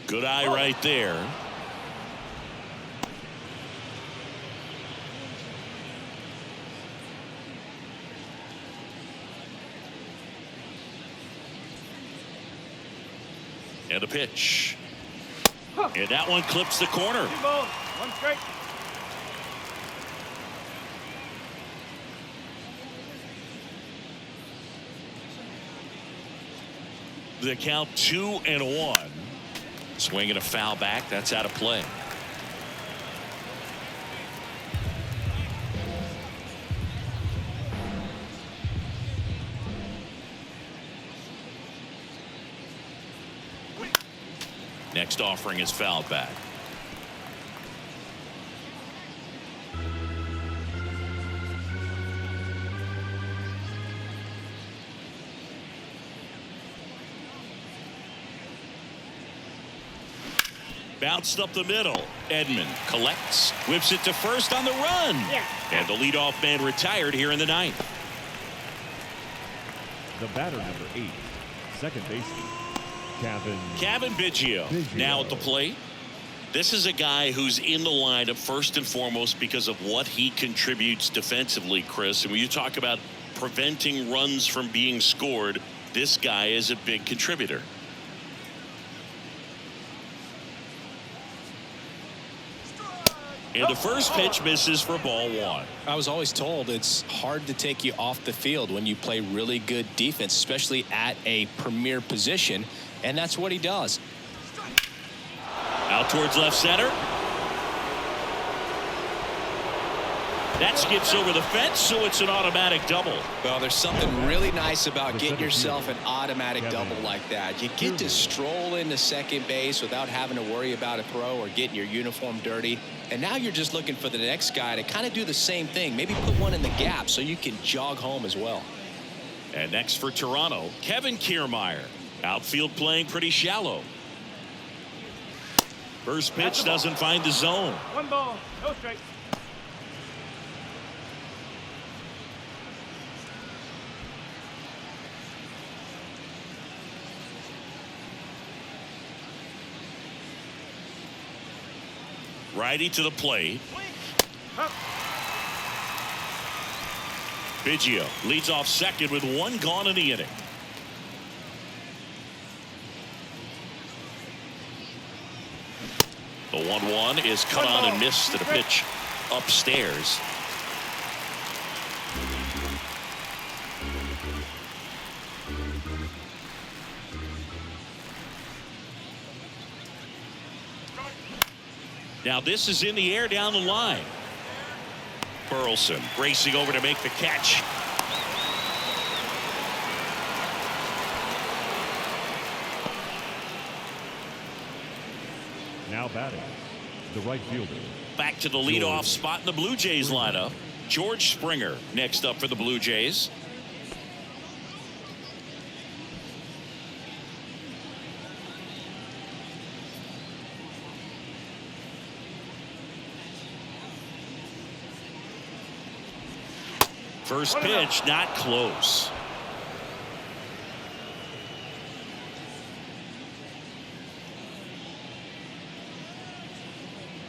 Good eye right there. And a pitch. And that one clips the corner. 2 balls, 1 strike. The count 2-1. Swinging a foul back. That's out of play. Next offering is fouled back. Bounced up the middle. Edman collects, whips it to first on the run. And the leadoff man retired here in the ninth. The batter, number 8, second baseman, Kevin Biggio now at the plate. This is a guy who's in the lineup first and foremost because of what he contributes defensively, Chris. And when you talk about preventing runs from being scored, this guy is a big contributor. And the first pitch misses for ball one. I was always told it's hard to take you off the field when you play really good defense, especially at a premier position, and that's what he does. Out towards left center. That skips over the fence, so it's an automatic double. Well, there's something really nice about getting yourself an automatic double like that. You get to stroll into second base without having to worry about a throw or getting your uniform dirty. And now you're just looking for the next guy to kind of do the same thing. Maybe put one in the gap so you can jog home as well. And next for Toronto, Kevin Kiermaier. Outfield playing pretty shallow. First pitch doesn't find the zone. 1 ball, no strike. Righty to the plate. Biggio leads off second with 1 gone in the inning. The 1-1 is cut on and missed at a pitch upstairs. Now this is in the air down the line. Burleson racing over to make the catch. Now batting, the right fielder. Back to the leadoff spot in the Blue Jays lineup. George Springer next up for the Blue Jays. First pitch not close.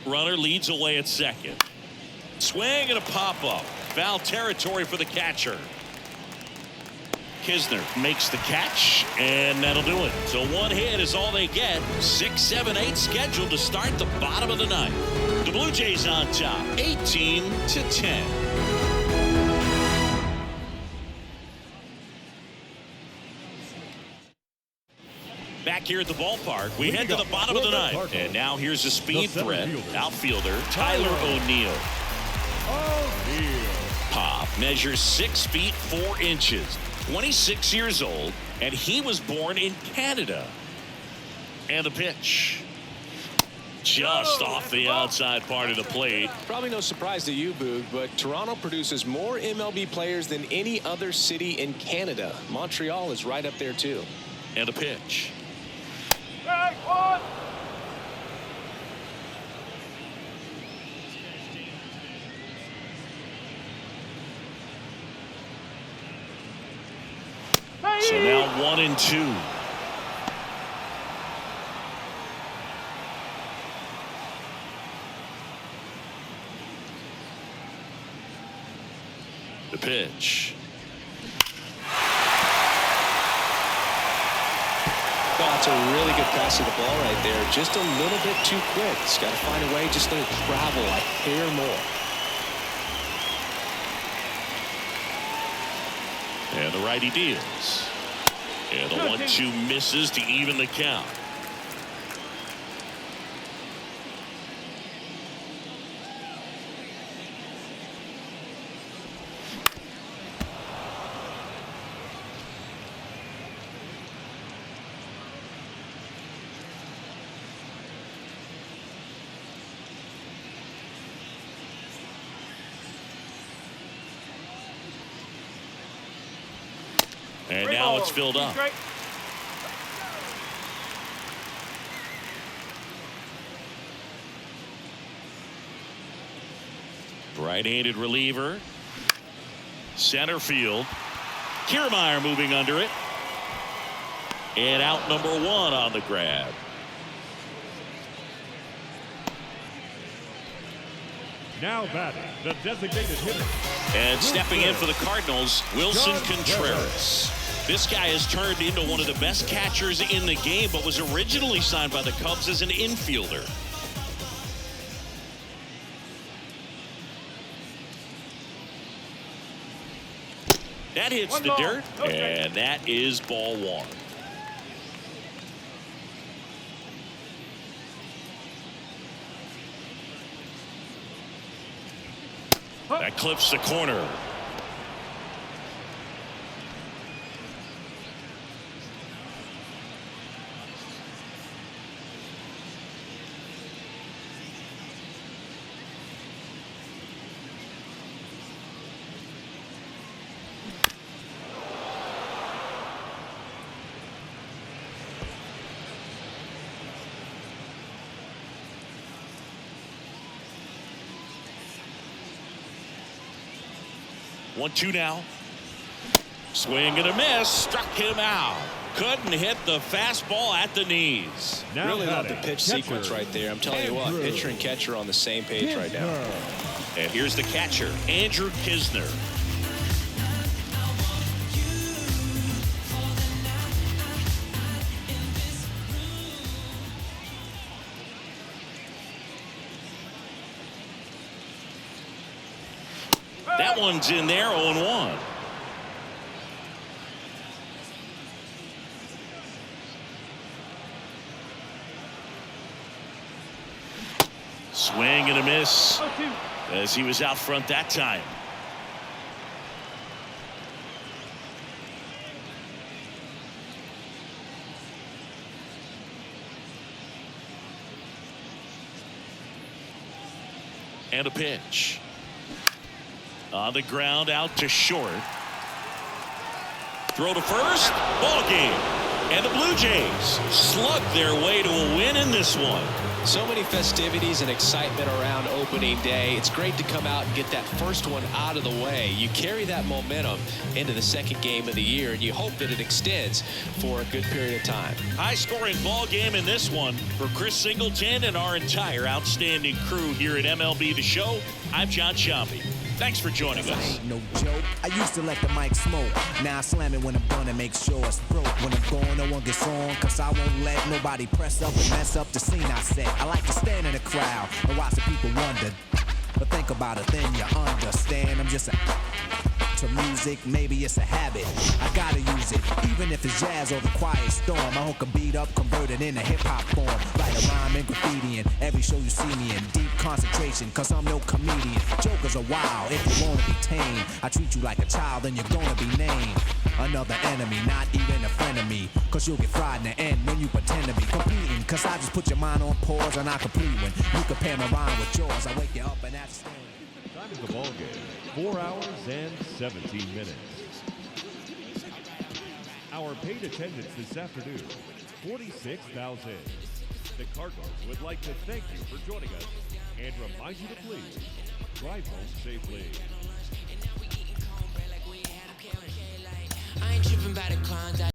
Runner leads away at second. Swing and a pop-up. Foul territory for the catcher. Kisner makes the catch, and that'll do it. So 1 hit is all they get. 6, 7, 8 scheduled to start the bottom of the ninth. The Blue Jays on top, 18-10. Back here at the ballpark, we head to the bottom of the ninth. And now here's a speed threat. Outfielder Tyler O'Neill. Pop measures 6 feet 4 inches, 26 years old, and he was born in Canada. And the pitch. Just off the outside part of the plate. Probably no surprise to you, Boog, but Toronto produces more MLB players than any other city in Canada. Montreal is right up there, too. And the pitch. So now 1-2. The pitch. Well, it's a really good pass of the ball right there. Just a little bit too quick. He's got to find a way just to travel a hair more. And the righty deals. And the 1-2 misses to even the count. And now it's filled up. Right-handed reliever. Center field. Kiermaier moving under it. And out number 1 on the grab. Now batting, the designated hitter. And stepping in for the Cardinals, Wilson Contreras. This guy has turned into one of the best catchers in the game, but was originally signed by the Cubs as an infielder. That hits One the ball. dirt, No strike. and that is ball one. That clips the corner. One, two now. Swing and a miss. Struck him out. Couldn't hit the fastball at the knees. Now Really love the batting, pitch catcher, sequence right there. I'm telling you what, Andrew pitcher and catcher on the same page right now. Kisner. And here's the catcher, Andrew Kisner. That one's in there, 0-1. Swing and a miss 0-2. as he was out front that time. And a pitch. On the ground, out to short. Throw to first. Ball game. And the Blue Jays slug their way to a win in this one. So many festivities and excitement around opening day. It's great to come out and get that first one out of the way. You carry that momentum into the second game of the year, and you hope that it extends for a good period of time. High-scoring ball game in this one. For Chris Singleton and our entire outstanding crew here at MLB The Show, I'm John Sciambi. Thanks for joining us. Ain't no joke. I used to let the mic smoke. Now I slam it when I'm done and make sure it's broke. When I'm gone, no one gets on, cause I won't let nobody press up and mess up the scene I set. I like to stand in the crowd and watch the people wonder. But think about it, then you understand. I'm just to music, maybe it's a habit. I gotta use it, even if it's jazz or the quiet storm. I hook a beat up, convert it into hip-hop form. Write a rhyme and graffiti in every show you see me in. Deep concentration, cause I'm no comedian. Jokers are wild, if you wanna be tame. I treat you like a child, then you're gonna be named another enemy, not even a friend of me. Cause you'll get fried in the end when you pretend to be competing. Cause I just put your mind on pause and I complete when you compare my rhyme with yours. I wake you up and that's Time of the ball game, 4 hours and 17 minutes. Our paid attendance this afternoon, 46,000. The Cardinals would like to thank you for joining us and remind you to please drive home safely. I ain't tripping by the clowns.